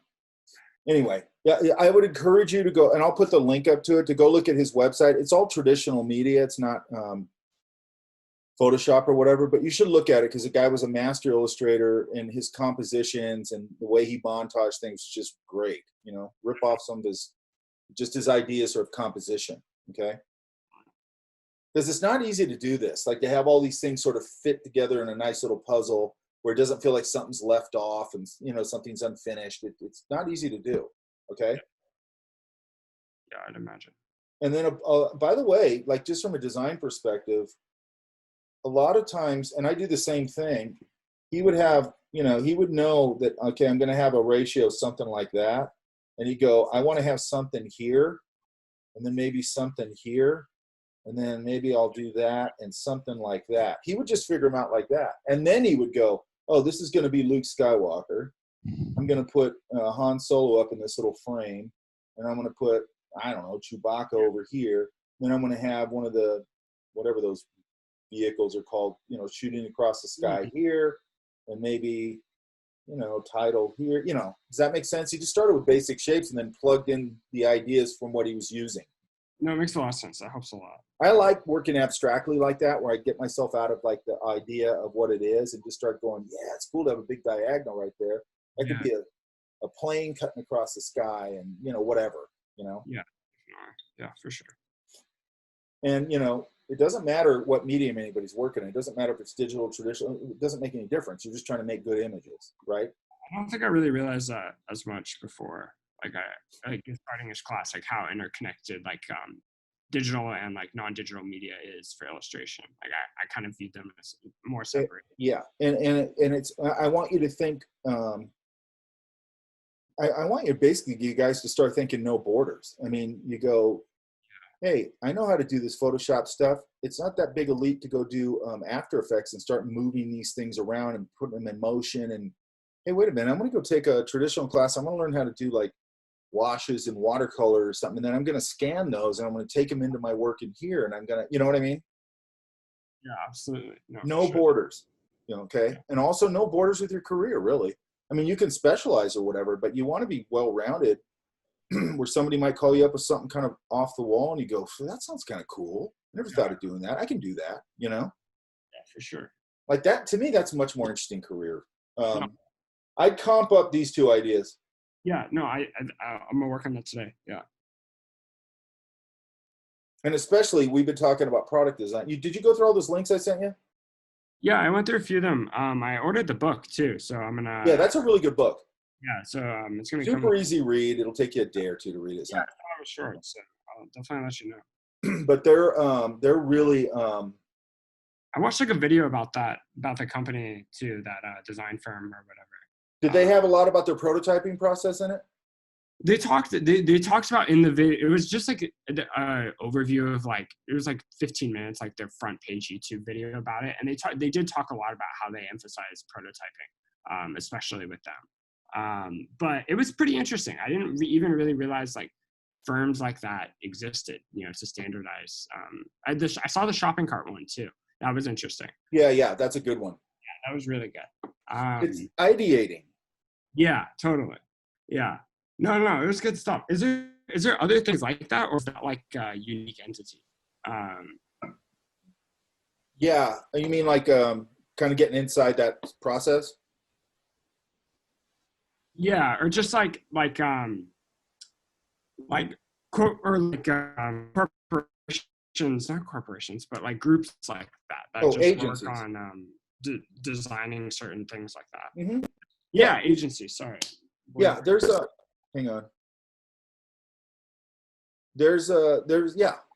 S1: Anyway, yeah, I would encourage you to go, and I'll put the link up to it, to go look at his website. It's all traditional media. It's not Photoshop or whatever, but you should look at it because the guy was a master illustrator, and his compositions and the way he montaged things was just great. You know, rip off some of his ideas of composition. Okay. Because it's not easy to do this, like to have all these things sort of fit together in a nice little puzzle where it doesn't feel like something's left off and, you know, something's unfinished. It's not easy to do. Okay.
S5: Yeah, I'd imagine.
S1: And then, by the way, like just from a design perspective, a lot of times, and I do the same thing, he would have, you know, he would know that, okay, I'm going to have a ratio of something like that. And he'd go, I want to have something here, and then maybe something here, and then maybe I'll do that and something like that. He would just figure them out like that. And then he would go, oh, this is going to be Luke Skywalker. I'm going to put Han Solo up in this little frame, and I'm going to put, I don't know, Chewbacca over here. Then I'm going to have one of the, whatever those vehicles are called, you know, shooting across the sky here, and maybe, you know, title here. You know, does that make sense? He just started with basic shapes and then plugged in the ideas from what he was using.
S5: No, it makes a lot of sense. That helps a lot.
S1: I like working abstractly like that, where I get myself out of like the idea of what it is and just start going, yeah, it's cool to have a big diagonal right there. That could be a plane cutting across the sky and, you know, whatever, you know?
S5: Yeah, for sure.
S1: And, you know, it doesn't matter what medium anybody's working in. It doesn't matter if it's digital, traditional. It doesn't make any difference. You're just trying to make good images, right?
S5: I don't think I really realized that as much before. Like starting this class, like how interconnected like digital and like non-digital media is for illustration. Like I kind of view them as more separate.
S1: Yeah, and it's, I want you to think, I want you basically, you guys to start thinking no borders. I mean, you go, hey, I know how to do this Photoshop stuff. It's not that big a leap to go do After Effects and start moving these things around and putting them in motion. And hey, wait a minute, I'm going to go take a traditional class. I'm going to learn how to do like washes and watercolor or something. And then I'm going to scan those and I'm going to take them into my work in here. And I'm going to, you know what I mean?
S5: Yeah, absolutely.
S1: No borders, you know, okay? Yeah. And also no borders with your career, really. I mean, you can specialize or whatever, but you want to be well-rounded where somebody might call you up with something kind of off the wall and you go, that sounds kind of cool. I never thought of doing that. I can do that, you know?
S5: Yeah, for sure.
S1: Like that, to me, that's a much more interesting career. I'd comp up these two ideas.
S5: Yeah, no, I'm gonna work on that today. Yeah.
S1: And especially, we've been talking about product design. Did you go through all those links I sent you?
S5: Yeah, I went through a few of them. I ordered the book too, so I'm gonna.
S1: Yeah, that's a really good book.
S5: Yeah, so it's gonna be
S1: super easy read. It'll take you a day or two to read it.
S5: Yeah, it's short, so I'll definitely let you know.
S1: But they're really.
S5: I watched like a video about the company too, that design firm or whatever.
S1: Did they have a lot about their prototyping process in it?
S5: They talked about in the video. It was just like an overview of like, it was like 15 minutes, like their front page YouTube video about it. And they did talk a lot about how they emphasize prototyping, especially with them. But it was pretty interesting. I didn't even really realize like firms like that existed, to standardize. I saw the shopping cart one too. That was interesting.
S1: Yeah, that's a good one.
S5: Yeah, that was really good.
S1: It's ideating.
S5: Yeah, totally. Yeah. No, it was good stuff. Is there other things like that, or is that like a unique entity?
S1: Yeah, you mean like kind of getting inside that process?
S5: Yeah, or just like corporations, not corporations, but like groups like that just
S1: agencies.
S5: Work on designing certain things like that.
S1: Mm-hmm.
S5: Yeah, agencies. Sorry.
S1: Yeah, hang on.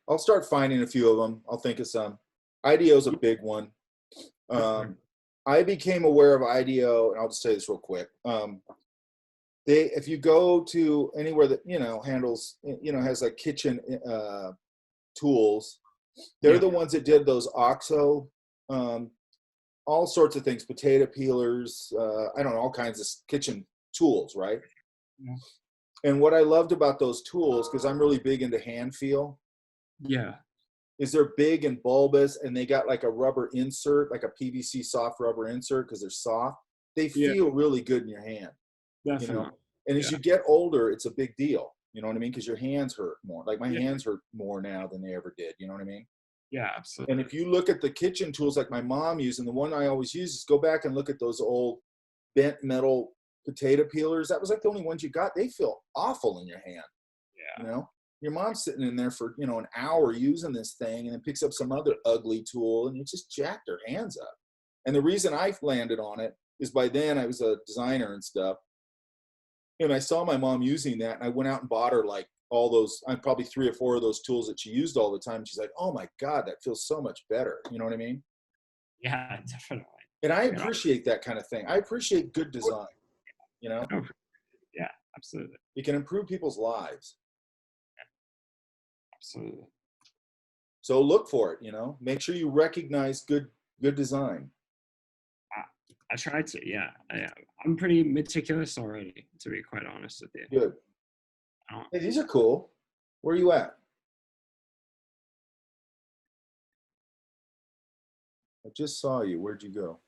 S1: I'll start finding a few of them. I'll think of some. IDEO is a big one. I became aware of IDEO, and I'll just say this real quick. If you go to anywhere that handles, has like kitchen tools, they're the ones that did those OXO, all sorts of things, potato peelers, I don't know, all kinds of kitchen tools, right?
S5: Yeah.
S1: And what I loved about those tools, because I'm really big into hand feel, is they're big and bulbous, and they got like a rubber insert, like a PVC soft rubber insert, because they're soft. They feel really good in your hand.
S5: Definitely.
S1: And as you get older, it's a big deal. You know what I mean? Because your hands hurt more. Like my hands hurt more now than they ever did. You know what I mean?
S5: Yeah, absolutely.
S1: And if you look at the kitchen tools like my mom used, and the one I always use is go back and look at those old bent metal potato peelers. That was like the only ones you got. They feel awful in your hand.
S5: Yeah.
S1: Your mom's sitting in there for, an hour using this thing, and then picks up some other ugly tool, and you just jacked her hands up. And the reason I landed on it is by then I was a designer and stuff. And I saw my mom using that, and I went out and bought her like all those, probably 3 or 4 of those tools that she used all the time. She's like, oh my God, that feels so much better. You know what I mean?
S5: Yeah, definitely.
S1: And I appreciate that kind of thing. I appreciate good design,
S5: Yeah, absolutely.
S1: It can improve people's lives.
S5: Absolutely.
S1: So look for it, make sure you recognize good design.
S5: I tried to, yeah. I'm pretty meticulous already, to be quite honest with you.
S1: Good. Hey, these are cool. Where are you at? I just saw you. Where'd you go?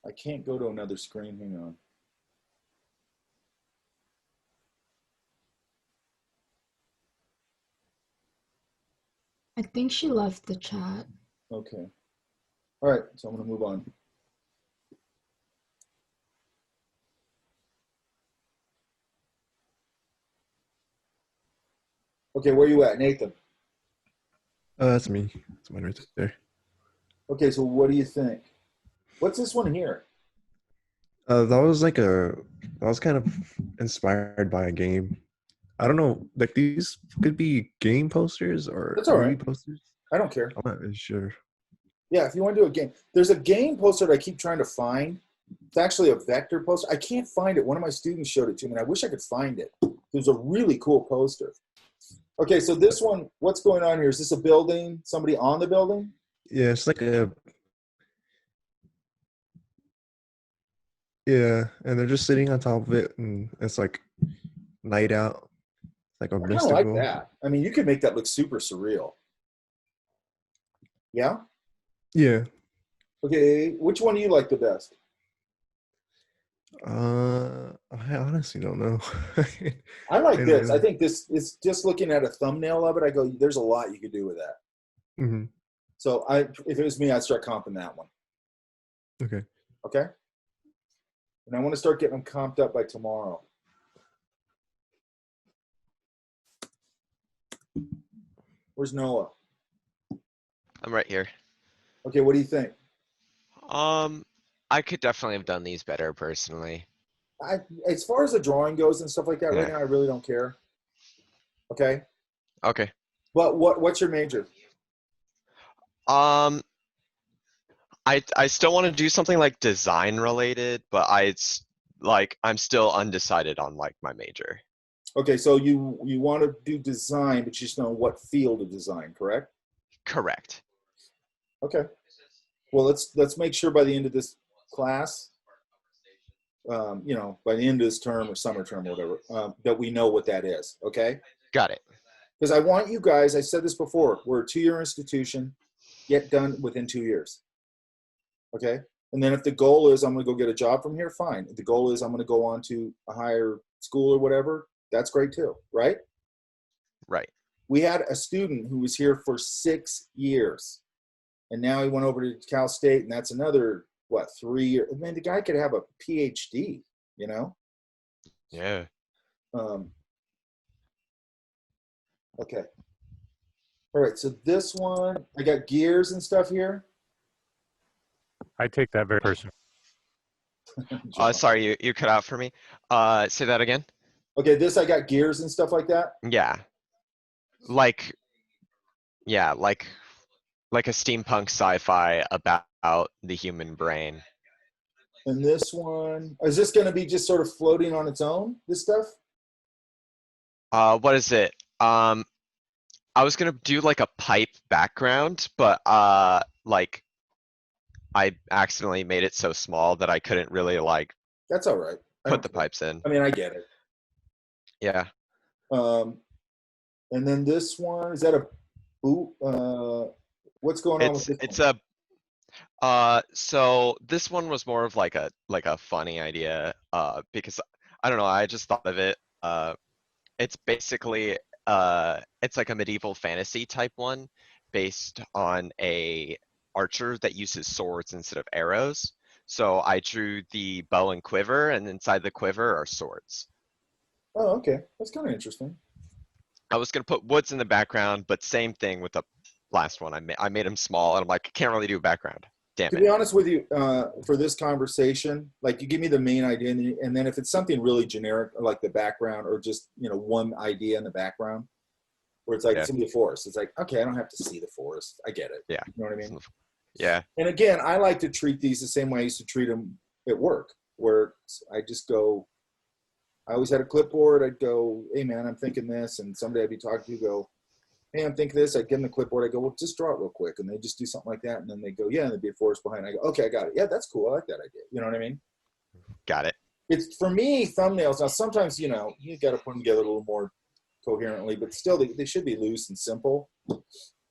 S1: I can't go to another screen. Hang on.
S2: I think she left the chat.
S1: Okay. All right. So I'm going to move on. Okay. Where are you at, Nathan?
S6: That's me. That's mine right there.
S1: Okay. So what do you think? What's this one here?
S6: That was kind of inspired by a game. I don't know, like these could be game posters or
S1: That's all right.
S6: movie posters.
S1: I don't care.
S6: I'm not really sure.
S1: Yeah, if you want to do a game. There's a game poster that I keep trying to find. It's actually a vector poster. I can't find it. One of my students showed it to me, and I wish I could find it. It was a really cool poster. Okay, so this one, what's going on here? Is this a building? Somebody on the building?
S6: Yeah, it's like yeah, and they're just sitting on top of it, and it's like night out. Like a
S1: I kind of
S6: mystical.
S1: like that. I mean, you could make that look super surreal. Yeah?
S6: Yeah.
S1: Okay, which one do you like the best?
S6: I honestly don't know.
S1: I like this. I think this is just looking at a thumbnail of it. I go, there's a lot you could do with that.
S6: Mm-hmm.
S1: So if it was me, I'd start comping that one.
S6: Okay.
S1: Okay? And I want to start getting them comped up by tomorrow. Where's Noah?
S7: I'm right here.
S1: Okay, what do you think?
S7: I could definitely have done these better personally.
S1: As far as the drawing goes and stuff like that, right now, I really don't care. Okay?
S7: Okay.
S1: But what's your major?
S7: I'm I still want to do something like design related, but I'm still undecided on like my major.
S1: Okay, so you want to do design, but you just know what field of design, correct?
S7: Correct.
S1: Okay. Well, let's make sure by the end of this class, by the end of this term or summer term or whatever, that we know what that is. Okay.
S7: Got it.
S1: Because I want you guys, I said this before, we're a 2-year institution, get done within 2 years. Okay. And then if the goal is I'm going to go get a job from here, fine. If the goal is I'm going to go on to a higher school or whatever, that's great too, right?
S7: Right.
S1: We had a student who was here for 6 years, and now he went over to Cal State, and that's another, 3 years? I mean, the guy could have a PhD, you know?
S7: Yeah.
S1: Okay. All right, so this one, I got gears and stuff here.
S8: I take that very personally.
S7: Sorry, you cut out for me. Say that again.
S1: Okay, this I got gears and stuff like that.
S7: Yeah. Like a steampunk sci-fi about the human brain.
S1: And this one, is this going to be just sort of floating on its own, this stuff?
S7: What is it? I was gonna do like a pipe background, but like I accidentally made it so small that I couldn't really like
S1: That's all right.
S7: put the pipes in.
S1: I mean, I get it.
S7: Yeah.
S1: And then this one, is that a boot? What's going on with this
S7: It's
S1: one?
S7: so this one was more of like a funny idea, because I don't know, I just thought of it. It's basically it's like a medieval fantasy type one based on a archer that uses swords instead of arrows. So I drew the bow and quiver, and inside the quiver are swords.
S1: Oh, okay. That's kind of interesting.
S7: I was gonna put woods in the background, but same thing with the last one. I made them small, and I'm like, I can't really do a background. Damn
S1: To
S7: it.
S1: be honest with you, for this conversation, like you give me the main idea, and then if it's something really generic, like the background, or just one idea in the background, where it's like
S7: Yeah.
S1: it's gonna be a forest. It's like, okay, I don't have to see the forest. I get it.
S7: Yeah.
S1: You know what I mean?
S7: Yeah.
S1: And again, I like to treat these the same way I used to treat them at work, where I just go. I always had a clipboard. I'd go, hey man, I'm thinking this, and somebody I'd be talking to go, hey, I'm thinking this. I'd give them the clipboard. I go, well, just draw it real quick, and they just do something like that, and then they go, yeah, and there'd be a forest behind. I go, okay, I got it. Yeah, that's cool. I like that idea. You know what I mean?
S7: Got it.
S1: It's for me thumbnails. Now sometimes you got to put them together a little more coherently, but still they should be loose and simple.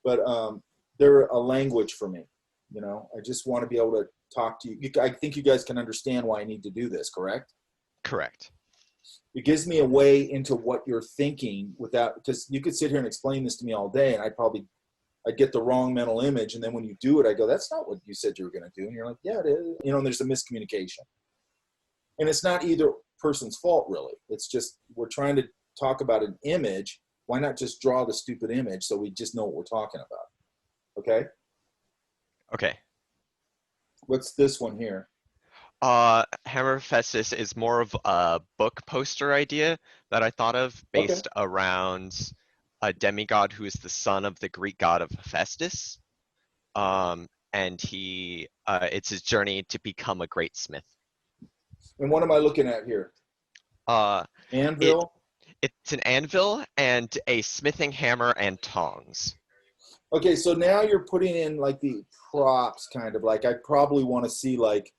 S1: But they're a language for me. I just want to be able to talk to you. I think you guys can understand why I need to do this, correct?
S7: Correct.
S1: It gives me a way into what you're thinking without, because you could sit here and explain this to me all day, and I'd get the wrong mental image. And then when you do it, I go, that's not what you said you were going to do. And you're like, yeah, it is. And there's a miscommunication. And it's not either person's fault, really. It's just we're trying to talk about an image. Why not just draw the stupid image so we just know what we're talking about? Okay?
S7: Okay.
S1: What's this one here?
S7: Hammer Festus is more of a book poster idea that I thought of based around a demigod who is the son of the Greek god of Hephaestus. And he, it's his journey to become a great smith.
S1: And what am I looking at here? Anvil?
S7: It's an anvil and a smithing hammer and tongs.
S1: Okay, so now you're putting in like the props, kind of like I probably want to see like,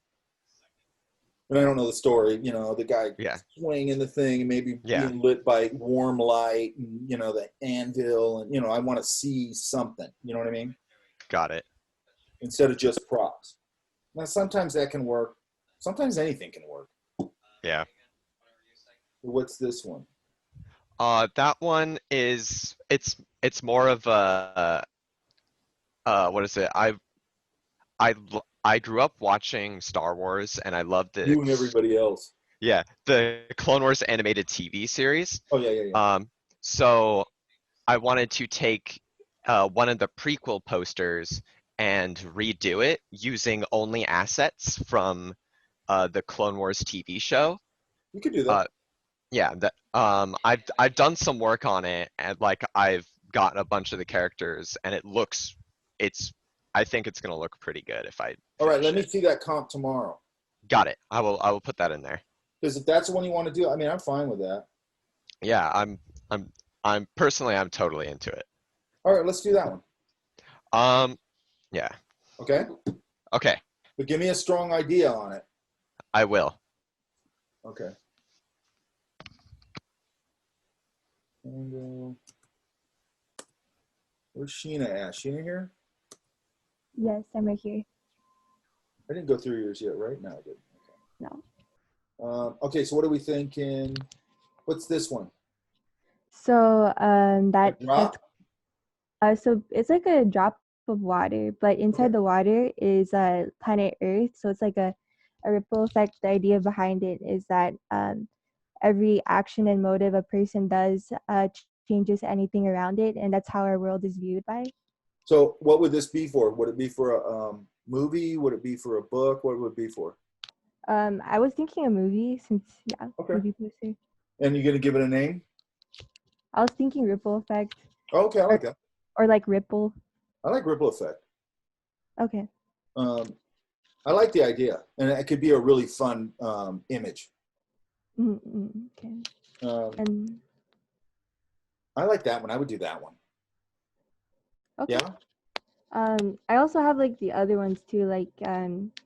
S1: and I don't know the story, the guy swinging the thing and maybe being lit by warm light and, the anvil and, I want to see something, you know what I mean?
S7: Got it.
S1: Instead of just props. Now, sometimes that can work. Sometimes anything can work.
S7: Yeah.
S1: What's this one?
S7: That one is, it's more of a, what is it? I grew up watching Star Wars, and I loved it.
S1: You and everybody else.
S7: Yeah, the Clone Wars animated TV series.
S1: Oh, yeah.
S7: So I wanted to take one of the prequel posters and redo it using only assets from the Clone Wars TV show.
S1: You could do that.
S7: Yeah, I've done some work on it, and like I've gotten a bunch of the characters, and it's I think it's gonna look pretty good if I
S1: All right, let
S7: finish
S1: me
S7: it.
S1: see that comp tomorrow.
S7: Got it. I will put that in there.
S1: Because if that's the one you want to do, I mean, I'm fine with that.
S7: Yeah, I'm personally, I'm totally into it.
S1: All right, let's do that one.
S7: Yeah.
S1: Okay?
S7: Okay,
S1: But give me a strong idea on it.
S7: I will.
S1: Okay. And, where's Sheena at? Sheena here?
S9: Yes, I'm right here.
S1: I didn't go through yours yet, right? No, I didn't. Okay.
S9: No.
S1: Okay, so what are we thinking? What's this one?
S9: So
S1: A drop?
S9: so it's like a drop of water, but inside
S1: Okay.
S9: the water is planet Earth. So it's like a ripple effect. The idea behind it is that every action and motive a person does changes anything around it, and that's how our world is viewed by.
S1: So what would this be for? Would it be for a movie? Would it be for a book? What would it be for?
S9: I was thinking a movie since
S1: Okay.
S9: movie poster.
S1: And you're going to give it a name?
S9: I was thinking ripple effect.
S1: Oh, okay, I like that.
S9: Or like ripple.
S1: I like ripple effect.
S9: Okay.
S1: I like the idea, and it could be a really fun image.
S9: Okay. And
S1: I like that one. I would do that one.
S9: okay.
S1: Yeah.
S9: I also have like the other ones too, like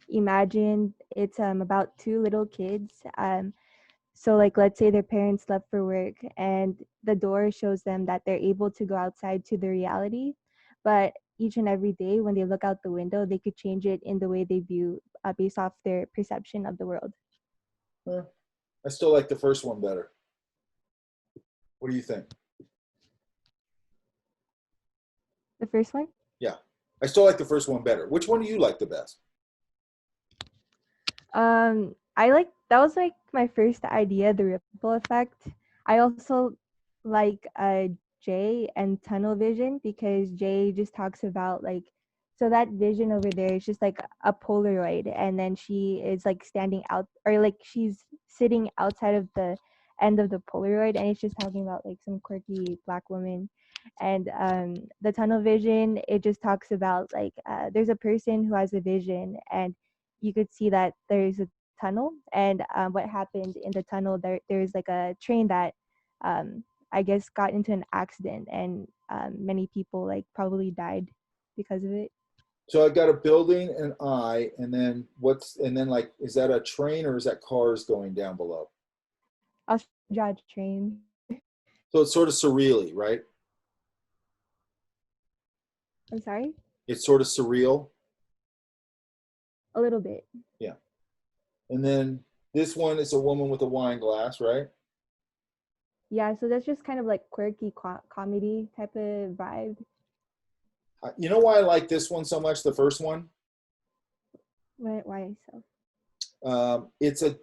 S9: imagine it's about two little kids. So like let's say their parents left for work and the door shows them that they're able to go outside to the reality, but each and every day when they look out the window, they could change it in the way they view based off their perception of the world.
S1: I still like the first one better. What do you think?
S9: The first one?
S1: Yeah. I still like the first one better. Which one do you like the best?
S9: I like that was like my first idea, the ripple effect. I also like Jay and tunnel vision because Jay just talks about like so that vision over there is just like a Polaroid and then she is like standing out or like she's sitting outside of the end of the Polaroid and it's just talking about like some quirky black woman. And the tunnel vision, it just talks about like there's a person who has a vision and you could see that there's a tunnel and what happened in the tunnel there's like a train that I guess got into an accident and many people like probably died because of it.
S1: So I got a building, an eye, and then like, is that a train or is that cars going down below?
S9: I'll draw a train.
S1: So it's sort of surreal-y, right?
S9: I'm sorry?
S1: It's sort of surreal.
S9: A little bit.
S1: Yeah. And then this one is a woman with a wine glass, right?
S9: Yeah, so that's just kind of like quirky comedy type of vibe.
S1: You know why I like this one so much, the first one?
S9: Why so?
S1: It's a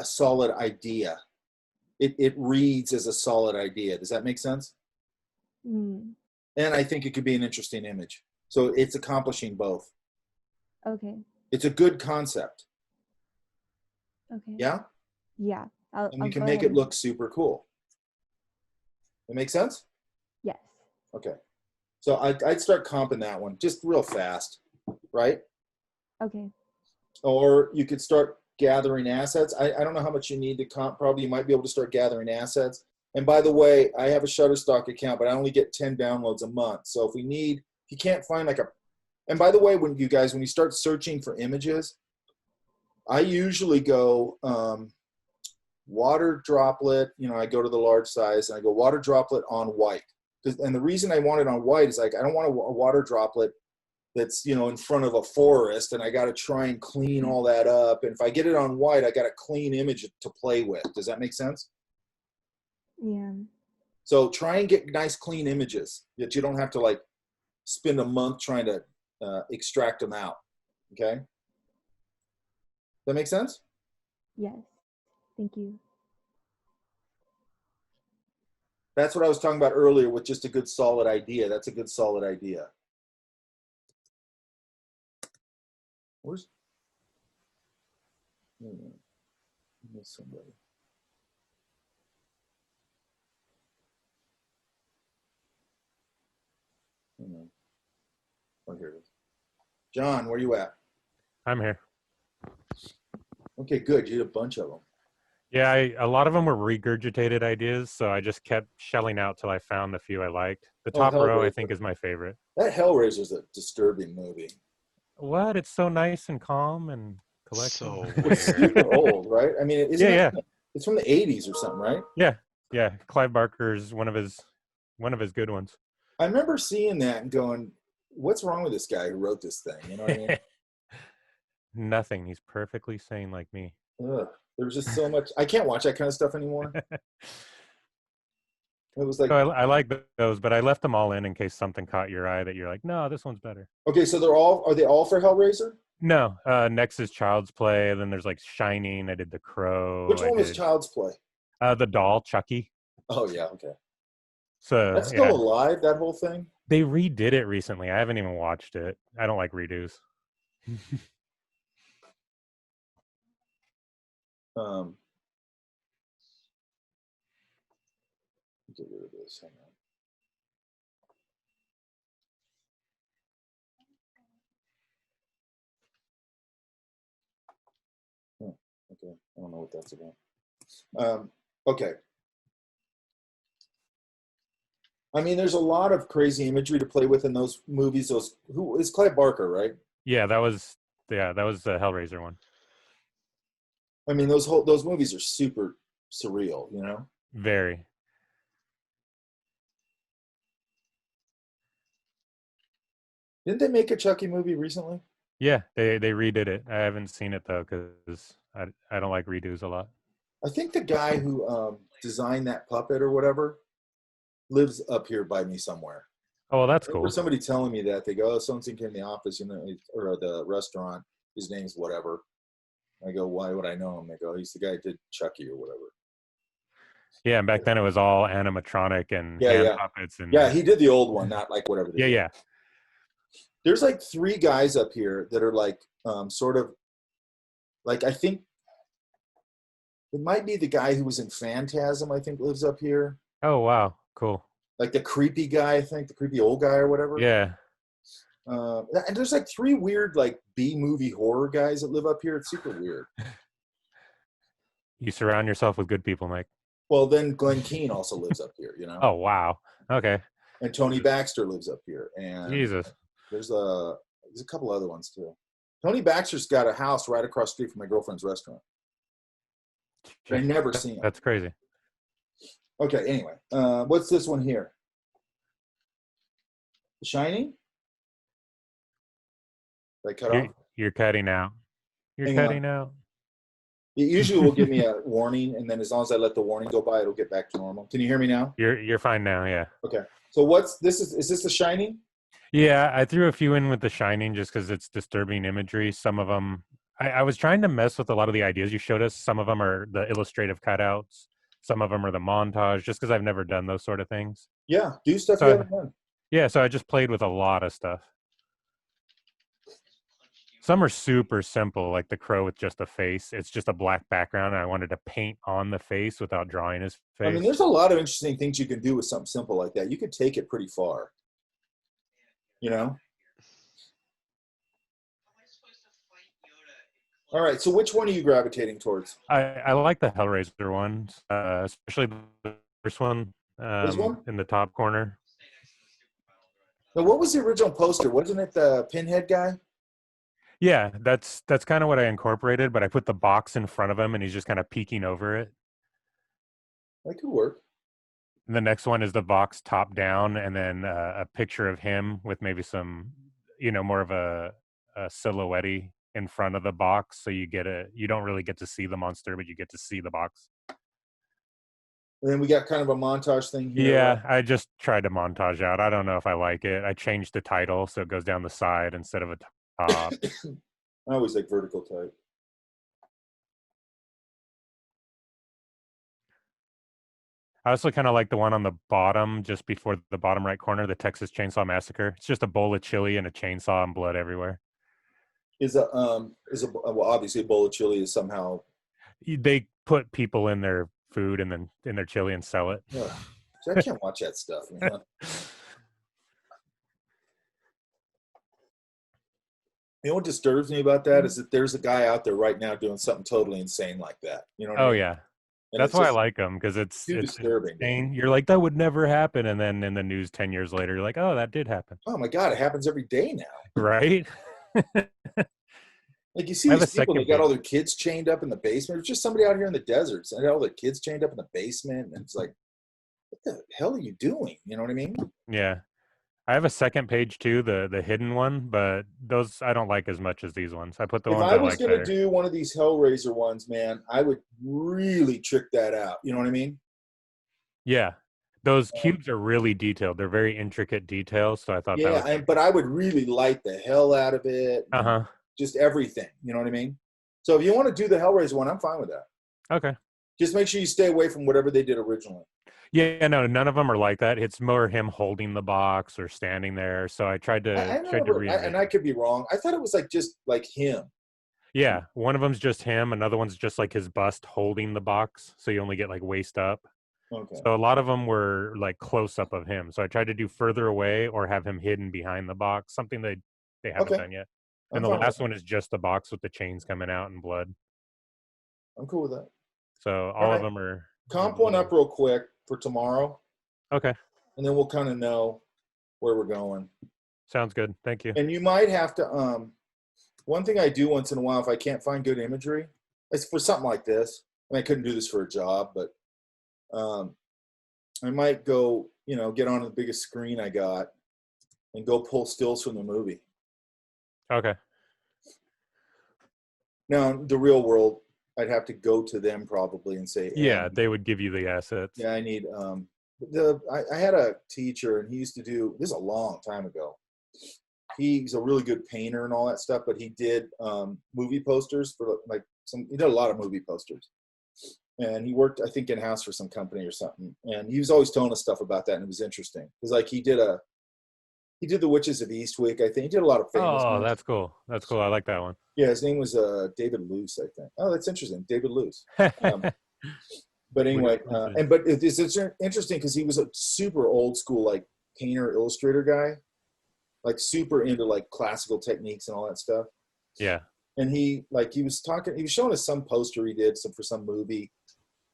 S1: solid idea. It reads as a solid idea. Does that make sense?
S9: Mm.
S1: And I think it could be an interesting image. So it's accomplishing both.
S9: Okay.
S1: It's a good concept.
S9: Okay.
S1: Yeah?
S9: Yeah.
S1: And we can make it look super cool. That make sense?
S9: Yes.
S1: Okay. So I'd start comping that one just real fast, right?
S9: Okay.
S1: Or you could start gathering assets. I don't know how much you need to comp. Probably you might be able to start gathering assets. And by the way, I have a Shutterstock account, but I only get 10 downloads a month. So if you can't find like and by the way, when you start searching for images, I usually go water droplet, I go to the large size and I go water droplet on white. And the reason I want it on white is like, I don't want a water droplet that's, in front of a forest and I got to try and clean all that up. And if I get it on white, I got a clean image to play with. Does that make sense?
S9: Yeah.
S1: So try and get nice, clean images that you don't have to like spend a month trying to extract them out. Okay. That make sense?
S9: Yes. Thank you.
S1: That's what I was talking about earlier with just a good solid idea. That's a good solid idea. Where's somebody? here it is. John, where you at?
S8: I'm here.
S1: Okay, good. You had a bunch of them.
S8: Yeah, a lot of them were regurgitated ideas, so I just kept shelling out till I found the few I liked. The top row, I think, is my favorite.
S1: That Hellraiser's a disturbing movie.
S8: What? It's so nice and calm and collected.
S7: So
S1: It's
S7: weird.
S1: super old, right? I mean,
S8: Yeah.
S1: It's from the 80s or something, right?
S8: Yeah. Clive Barker's one of his good ones.
S1: I remember seeing that and going, "What's wrong with this guy who wrote this thing?" You know what I mean?
S8: Nothing. He's perfectly sane like me.
S1: Ugh, there's just so much. I can't watch that kind of stuff anymore. It was like,
S8: So I like those, but I left them all in case something caught your eye that you're like, no, this one's better.
S1: okay, so are they all for Hellraiser?
S8: No, next is Child's Play. Then there's like Shining. I did The Crow.
S1: Which one was Child's Play?
S8: The doll, Chucky.
S1: Oh yeah, okay.
S8: So
S1: That's still alive, that whole thing?
S8: They redid it recently. I haven't even watched it. I don't like redos.
S1: Get rid of this. Hang on. Okay, I don't know what that's about. Okay. I mean, there's a lot of crazy imagery to play with in those movies. Who is Clive Barker, right?
S8: Yeah, that was the Hellraiser one.
S1: I mean, those movies are super surreal, you know?
S8: Very.
S1: Didn't they make a Chucky movie recently?
S8: Yeah, they redid it. I haven't seen it though because I don't like redos a lot.
S1: I think the guy who designed that puppet or whatever lives up here by me somewhere.
S8: Oh, well, that's cool.
S1: Somebody telling me that they go, "Oh, someone came in the office, or the restaurant. His name's whatever." I go, "Why would I know him?" They go, "He's the guy who did Chucky or whatever."
S8: Yeah, and back then it was all animatronic and hand puppets and
S1: he did the old one, not like whatever.
S8: Yeah.
S1: There's like 3 guys up here that are like sort of like, I think it might be the guy who was in Phantasm. I think lives up here.
S8: Oh wow, cool.
S1: Like the creepy guy, I think the creepy old guy or whatever.
S8: Yeah.
S1: And there's like 3 weird like B-movie horror guys that live up here. It's super weird.
S8: You surround yourself with good people, Mike.
S1: Well, then Glenn Keane also lives up here, you know.
S8: Oh wow. Okay.
S1: And Tony Baxter lives up here, and
S8: Jesus.
S1: There's a couple other ones too. Tony Baxter's got a house right across the street from my girlfriend's restaurant. I never seen him.
S8: That's crazy.
S1: Okay, anyway, what's this one here? The Shining? Did I cut off?
S8: You're cutting out. You're cutting out.
S1: It usually will give me a warning, and then as long as I let the warning go by, it'll get back to normal. Can you hear me now?
S8: You're fine now, yeah.
S1: Okay. So is this The Shining?
S8: Yeah, I threw a few in with The Shining just because it's disturbing imagery. Some of them, I was trying to mess with a lot of the ideas you showed us. Some of them are the illustrative cutouts. Some of them are the montage, just because I've never done those sort of things.
S1: Yeah, do stuff you haven't done.
S8: Yeah, so I just played with a lot of stuff. Some are super simple, like the crow with just a face. It's just a black background, and I wanted to paint on the face without drawing his face.
S1: I mean, there's a lot of interesting things you can do with something simple like that. You could take it pretty far. You know? All right, so which one are you gravitating towards?
S8: I like the Hellraiser ones, especially the first one,
S1: This one
S8: in the top corner.
S1: Now, what was the original poster? Wasn't it the Pinhead guy?
S8: Yeah, that's kind of what I incorporated, but I put the box in front of him, and he's just kind of peeking over it.
S1: That could work.
S8: And the next one is the box top down, and then a picture of him with maybe some, more of a silhouette in front of the box, so you don't really get to see the monster, but you get to see the box.
S1: And then we got kind of a montage thing here.
S8: Yeah, I just tried to montage out. I don't know if I like it. I changed the title so it goes down the side instead of a top.
S1: I always like vertical type.
S8: I also kind of like the one on the bottom, just before the bottom right corner, the Texas Chainsaw Massacre. It's just a bowl of chili and a chainsaw and blood everywhere.
S1: Well, obviously a bowl of chili is somehow.
S8: They put people in their food and then in their chili and sell it.
S1: Ugh. See, I can't watch that stuff, man. You know what disturbs me about that is that there's a guy out there right now doing something totally insane like that. You know what I
S8: Oh
S1: mean?
S8: yeah.
S1: And
S8: That's
S1: it's
S8: why I
S1: just
S8: like them, because it's
S1: too disturbing.
S8: insane. You're like, that would never happen, and then in the news 10 years later, you're like, oh, that did happen.
S1: Oh my God, it happens every day now.
S8: Right?
S1: Like you see
S8: I have
S1: these
S8: a
S1: people, they
S8: second
S1: got all
S8: page.
S1: their kids chained up in the basement. It's just somebody out here in the deserts and all their kids chained up in the basement. And it's like, what the hell are you doing? You know what I mean?
S8: Yeah. I have a second page too, the hidden one, but those I don't like as much as these ones. I put the
S1: If
S8: ones
S1: I
S8: I
S1: was
S8: like
S1: going to
S8: better.
S1: do one of these Hellraiser ones, man, I would really trick that out. You know what I mean?
S8: Yeah. Those cubes are really detailed. They're very intricate details, so I thought that was
S1: But I would really light the hell out of it.
S8: Uh-huh.
S1: Just everything. You know what I mean? So if you want to do the Hellraiser one, I'm fine with that.
S8: Okay.
S1: Just make sure you stay away from whatever they did originally.
S8: Yeah, no, none of them are like that. It's more him holding the box or standing there. So I tried to
S1: And I could be wrong. I thought it was like just like him.
S8: Yeah, one of them's just him. Another one's just like his bust holding the box, so you only get like waist up.
S1: Okay.
S8: So a lot of them were like close up of him. So I tried to do further away or have him hidden behind the box, something that they haven't done yet. And the last one is just the box with the chains coming out and blood.
S1: I'm cool with that.
S8: So all of them are.
S1: Comp one up real quick for tomorrow.
S8: Okay.
S1: And then we'll kind of know where we're going.
S8: Sounds good. Thank you.
S1: And you might have to, one thing I do once in a while, if I can't find good imagery, it's for something like this. I couldn't do this for a job, but I might go, get on the biggest screen I got and go pull stills from the movie.
S8: Okay.
S1: Now, the real world, I'd have to go to them probably and say,
S8: yeah, they would give you the assets.
S1: Yeah, I need, I had a teacher and he used to do, this is a long time ago. He's a really good painter and all that stuff, but he did movie posters for he did a lot of movie posters. And he worked, I think, in-house for some company or something. And he was always telling us stuff about that, and it was interesting. Because like he did the Witches of Eastwick, I think. He did a lot of famous ones.
S8: That's cool. That's cool. I like that one.
S1: Yeah, his name was David Luce, I think. Oh, that's interesting. David Luce. But anyway, but it's interesting because he was a super old school like painter, illustrator guy, like super into like classical techniques and all that stuff.
S8: Yeah.
S1: And he was showing us some poster he did for some movie,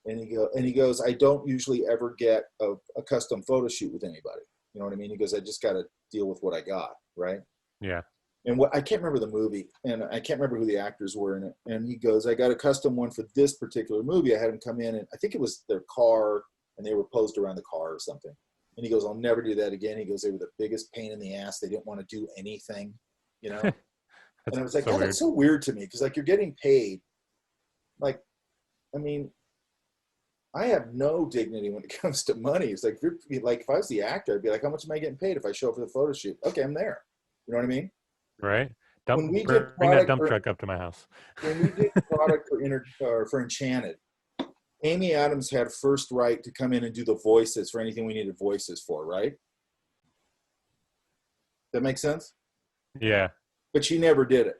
S1: and he goes, I don't usually ever get a custom photo shoot with anybody. You know what I mean? He goes, I just got to deal with what I got, right?
S8: Yeah.
S1: And I can't remember the movie, and I can't remember who the actors were in it. And he goes, I got a custom one for this particular movie. I had him come in, and I think it was their car, and they were posed around the car or something. And he goes, I'll never do that again. He goes, they were the biggest pain in the ass. They didn't want to do anything, And I was like, that's so weird to me, because like you're getting paid. Like, I mean, I have no dignity when it comes to money. It's like, if I was the actor, I'd be like, how much am I getting paid if I show up for the photo shoot? Okay, I'm there. You know what I mean?
S8: Right.
S1: When we
S8: bring
S1: did
S8: that dump truck up to my house.
S1: When we did product for Enchanted, Amy Adams had first right to come in and do the voices for anything we needed voices for, right? That makes sense?
S8: Yeah.
S1: But she never did it.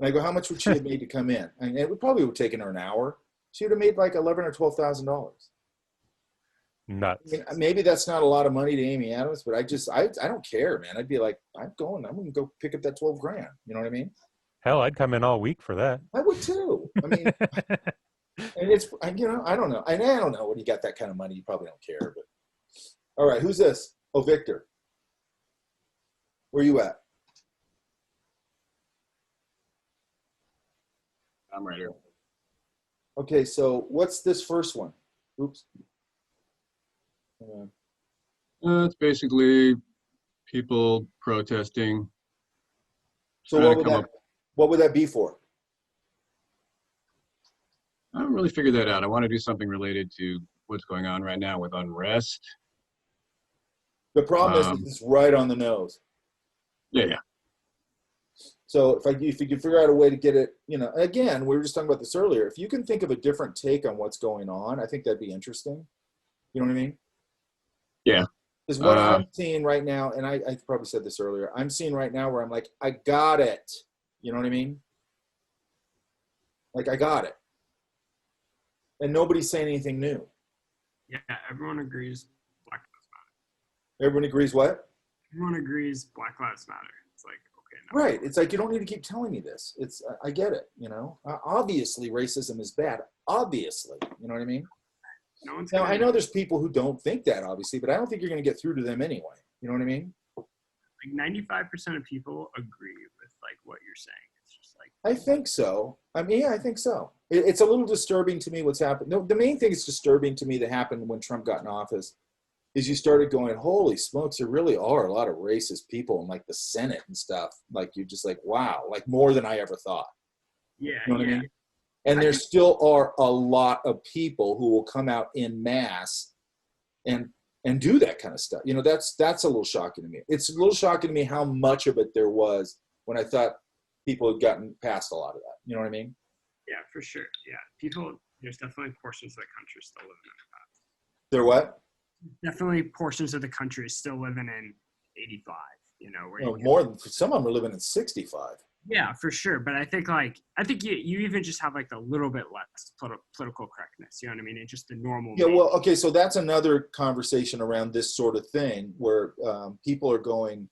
S1: And I go, how much would she have made to come in? And it would probably have taken her an hour. She would have made like $11,000 or $12,000.
S8: Nuts.
S1: I mean, maybe that's not a lot of money to Amy Adams, but I don't care, man. I'd be like, I'm going to go pick up that 12 grand. You know what I mean?
S8: Hell, I'd come in all week for that.
S1: I would too. I mean, and it's, I don't know. I don't know when you got that kind of money, you probably don't care, but all right. Who's this? Oh, Victor. Where you at?
S10: I'm right here.
S1: Okay. So what's this first one? Oops.
S10: It's basically people protesting.
S1: So what would that be for?
S10: I haven't really figured that out. I want to do something related to what's going on right now with unrest.
S1: The problem is it's right on the nose.
S10: Yeah.
S1: So if you can figure out a way to get it, again, we were just talking about this earlier. If you can think of a different take on what's going on, I think that'd be interesting. You know what I mean?
S10: Yeah.
S1: Because what I'm seeing right now, and I probably said this earlier, I'm seeing right now where I'm like, I got it. You know what I mean? Like, I got it. And nobody's saying anything new.
S5: Yeah, everyone agrees Black Lives Matter.
S1: Everyone agrees what?
S5: Everyone agrees Black Lives Matter. it's like, okay, no.
S1: Right. It's like, you don't need to keep telling me this. It's, I get it, you know. Obviously, racism is bad. Obviously, you know what I mean?
S5: No one's
S1: Now,
S5: gonna,
S1: I know there's people who don't think that, obviously, but I don't think you're going to get through to them anyway. You know what I mean?
S5: like 95% of people agree with like what you're saying. It's just like,
S1: I think so. I mean, yeah, I think so. It's a little disturbing to me what's happened. No, the main thing that's disturbing to me that happened when Trump got in office is you started going, holy smokes, there really are a lot of racist people in like the Senate and stuff. Like you're just like, wow, like more than I ever thought.
S5: yeah,
S1: You know what
S5: yeah.
S1: I mean? And there still are a lot of people who will come out in mass and do that kind of stuff. You know, that's a little shocking to me. It's a little shocking to me how much of it there was when I thought people had gotten past a lot of that. You know what I mean?
S5: Yeah, for sure. Yeah, people. There's definitely portions of the country still living in the past.
S1: They're what?
S5: Definitely portions of the country still living in 85. You know, where
S1: Well,
S5: you
S1: more than some of them are living in 65.
S5: yeah, for sure. But I think you even just have like a little bit less political correctness. You know what I mean? And just the normal.
S1: Yeah, well, okay, so that's another conversation around this sort of thing where people are going,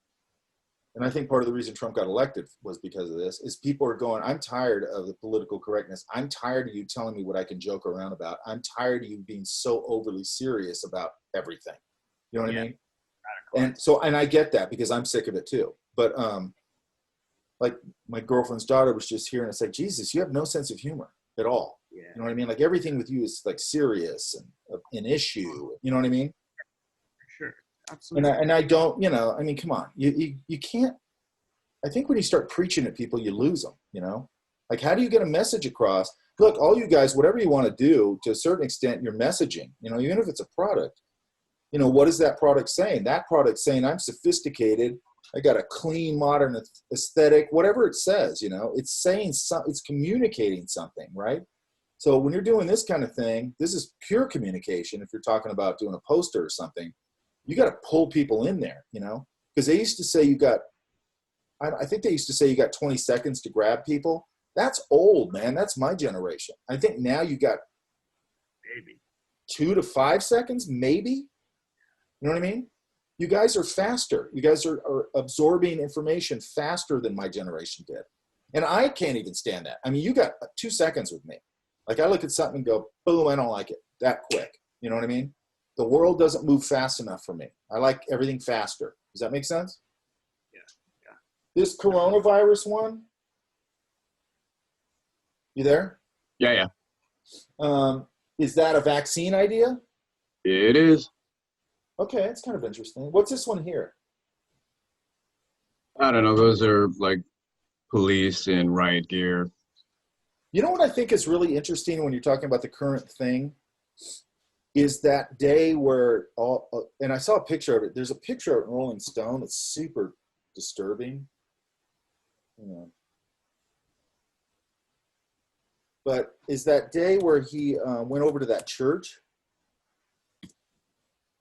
S1: and I think part of the reason Trump got elected was because of this, is people are going, I'm tired of the political correctness. I'm tired of you telling me what I can joke around about. I'm tired of you being so overly serious about everything. You know what I mean? And so, and I get that because I'm sick of it too. But like my girlfriend's daughter was just here and it's like, Jesus, you have no sense of humor at all.
S5: Yeah.
S1: You know what I mean? Like everything with you is like serious and an issue. You know what I mean?
S5: Sure. Absolutely.
S1: And I don't, you know, I mean, come on, you can't, I think when you start preaching at people, you lose them, you know, like, how do you get a message across? Look, all you guys, whatever you want to do, to a certain extent, you're messaging, you know, even if it's a product, you know, what is that product saying? That product's saying, I'm sophisticated. I got a clean, modern aesthetic, whatever it says, you know, it's saying something, it's communicating something, right? So when you're doing this kind of thing, this is pure communication. If you're talking about doing a poster or something, you got to pull people in there, you know, because they used to say I think they used to say you got 20 seconds to grab people. That's old, man. That's my generation. I think now you got
S5: maybe
S1: 2 to 5 seconds, maybe. You know what I mean? You guys are faster. You guys are absorbing information faster than my generation did. And I can't even stand that. I mean, you got 2 seconds with me. Like I look at something and go, boom, I don't like it that quick. You know what I mean? The world doesn't move fast enough for me. I like everything faster. Does that make sense?
S5: Yeah. Yeah.
S1: This coronavirus one, you there?
S10: Yeah, yeah.
S1: Is that a vaccine idea?
S10: It is.
S1: Okay, it's kind of interesting. What's this one here?
S10: I don't know. Those are like police in riot gear.
S1: You know what I think is really interesting when you're talking about the current thing is that day where and I saw a picture of it. There's a picture of Rolling Stone that's super disturbing. You know. But is that day where he went over to that church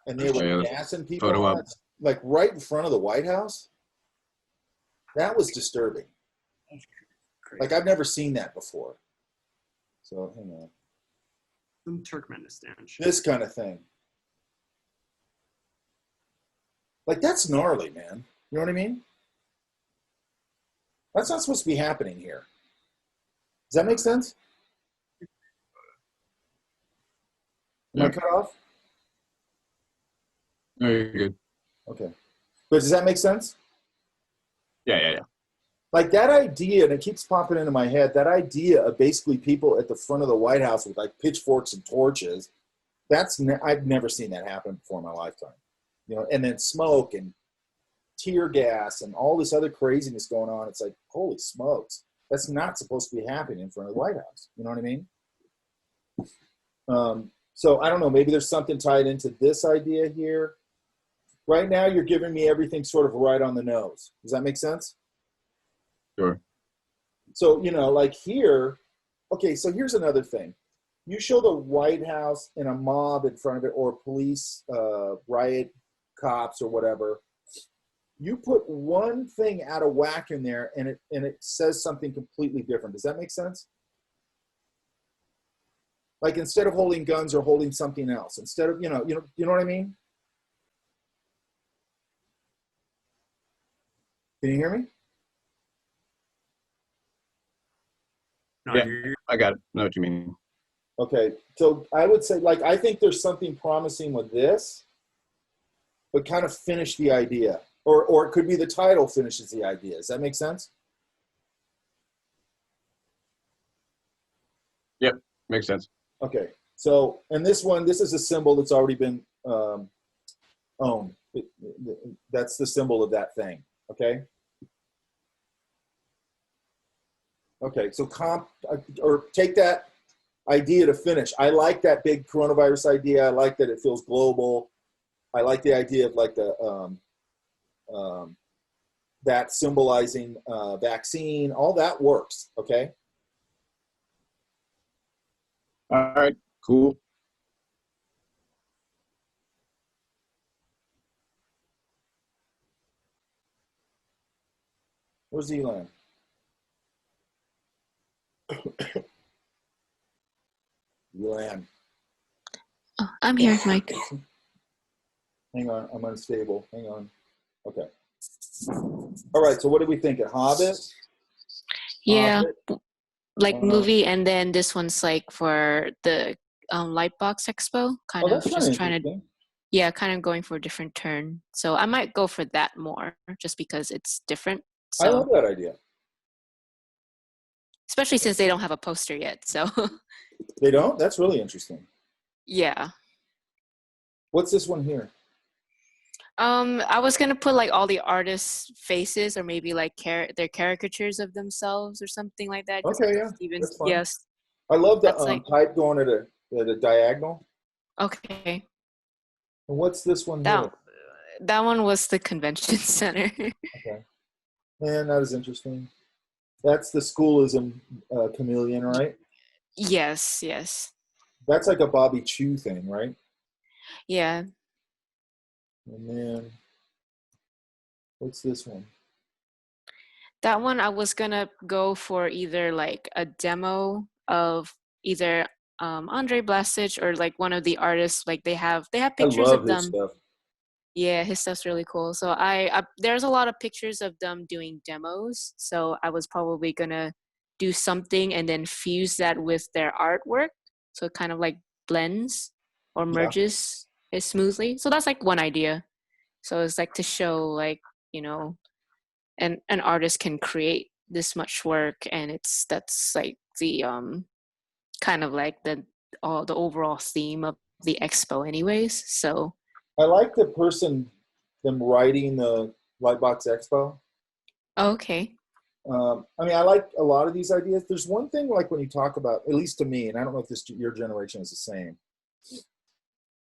S1: and they were gassing people
S10: photo up.
S1: like right in front of the White House? That was disturbing. Like I've never seen that before. So hang on.
S5: Some Turkmenistan shit.
S1: This kind of thing. Like that's gnarly, man. You know what I mean? That's not supposed to be happening here. Does that make sense? Am I cut off?
S10: No, you're good.
S1: Okay. But does that make sense?
S10: Yeah.
S1: Like that idea, and it keeps popping into my head, that idea of basically people at the front of the White House with like pitchforks and torches, I've never seen that happen before in my lifetime. You know, and then smoke and tear gas and all this other craziness going on. It's like, holy smokes. That's not supposed to be happening in front of the White House. You know what I mean? So I don't know, maybe there's something tied into this idea here. Right now, you're giving me everything sort of right on the nose. Does that make sense?
S10: Sure.
S1: So, you know, like here, okay, so here's another thing. You show the White House and a mob in front of it or police, riot cops or whatever. You put one thing out of whack in there and it says something completely different. Does that make sense? Like instead of holding guns or holding something else, instead of, you know what I mean? Can you hear me?
S5: No,
S10: Yeah, I got it. Know what you mean.
S1: Okay, so I would say, like, I think there's something promising with this, but kind of finish the idea. Or it could be the title finishes the idea. Does that make sense?
S10: Yep, makes sense.
S1: Okay, so, and this one, this is a symbol that's already been owned. That's the symbol of that thing, okay? Okay, so or take that idea to finish. I like that big coronavirus idea. I like that it feels global. I like the idea of like the that symbolizing vaccine. All that works. Okay.
S10: All right, cool.
S1: Where's Elan? Elan.
S11: Oh, I'm here, Mike.
S1: Hang on, I'm unstable. Hang on. Okay. All right. So what do we think? A Hobbit?
S11: Yeah,
S1: Hobbit?
S11: like movie, and then this one's like for the Lightbox Expo. Kind of just trying to, yeah, kind of going for a different turn. So I might go for that more, just because it's different. So,
S1: I love that idea.
S11: especially since they don't have a poster yet. So
S1: They don't? That's really interesting.
S11: yeah.
S1: What's this one here?
S11: I was gonna put like all the artists' faces, or maybe like their caricatures of themselves, or something like that.
S1: Okay, yeah,
S11: Stevens,
S1: that's fine.
S11: yes.
S1: I love the
S11: That's
S1: type going at a diagonal.
S11: Okay.
S1: And what's this one here?
S11: That one was the convention center.
S1: Okay. And that is interesting. That's the schoolism chameleon, right?
S11: Yes, yes.
S1: That's like a Bobby Chew thing, right?
S11: Yeah.
S1: And then, what's this one?
S11: That one I was gonna go for either like a demo of either Andre Blasic or like one of the artists. Like they have pictures of them.
S1: His stuff.
S11: Yeah, his stuff's really cool. So I there's a lot of pictures of them doing demos. So I was probably gonna do something and then fuse that with their artwork. So it kind of like blends or merges it smoothly. So that's like one idea. So it's like to show like, you know, an artist can create this much work, and that's like the kind of like the overall theme of the expo anyways. So
S1: I like them writing the Lightbox Expo.
S11: okay.
S1: I mean, I like a lot of these ideas. There's one thing, like when you talk about, at least to me, and I don't know if your generation is the same.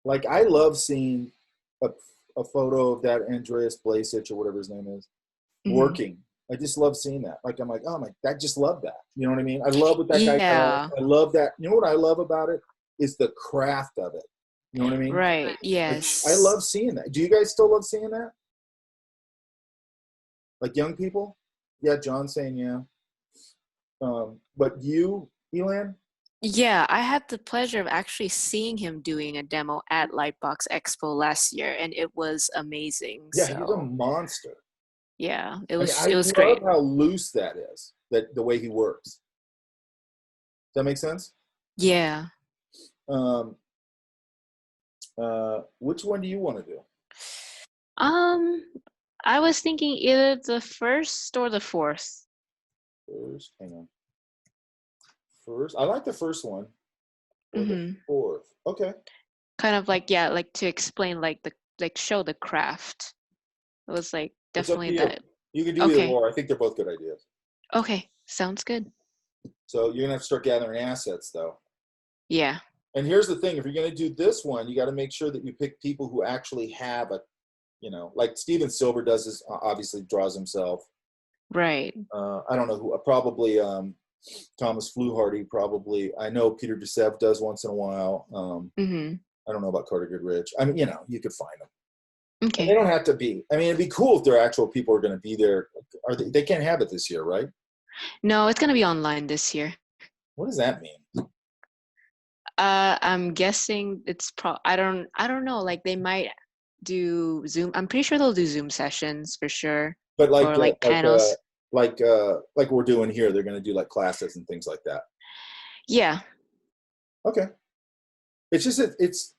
S1: Like, I love seeing a photo of that Andreas Blasic or whatever his name is working. I just love seeing that. Like, I'm like, oh my, I just love that. You know what I mean? I love what that guy does. I love that. You know what I love about it is the craft of it. You know what I mean?
S11: Right. Yes.
S1: Like, I love seeing that. Do you guys still love seeing that? Like young people? Yeah, John's saying yeah. But you, Elan?
S11: Yeah, I had the pleasure of actually seeing him doing a demo at Lightbox Expo last year, and it was amazing.
S1: Yeah, he's a monster.
S11: Yeah, it was
S1: I
S11: great.
S1: love how loose that is, that the way he works. Does that make sense?
S11: Yeah.
S1: Which one do you want to do?
S11: I was thinking either the first or the fourth.
S1: First, hang on. First, I like the first one. Or the fourth. Okay.
S11: Kind of like, yeah, like to explain show the craft. It was like definitely that.
S1: You can do either or. I think they're both good ideas.
S11: Okay, sounds good.
S1: So you're gonna have to start gathering assets though.
S11: Yeah.
S1: And here's the thing, if you're gonna do this one, you gotta make sure that you pick people who actually have a, you know, like Steven Silver does this, obviously draws himself.
S11: Right.
S1: I don't know who, probably Thomas Fluharty, probably. I know Peter Dusev does once in a while. I don't know about Carter Goodrich. I mean, you know, you could find them.
S11: Okay.
S1: And they don't have to be. I mean, it'd be cool if their actual people are going to be there. They can't have it this year, right?
S11: No, it's going to be online this year.
S1: What does that mean?
S11: I'm guessing it's I don't know. Like they might do Zoom. I'm pretty sure they'll do Zoom sessions for sure.
S1: But
S11: or like panels.
S1: Like we're doing here, they're going to do like classes and things like that.
S11: Yeah.
S1: Okay. It's just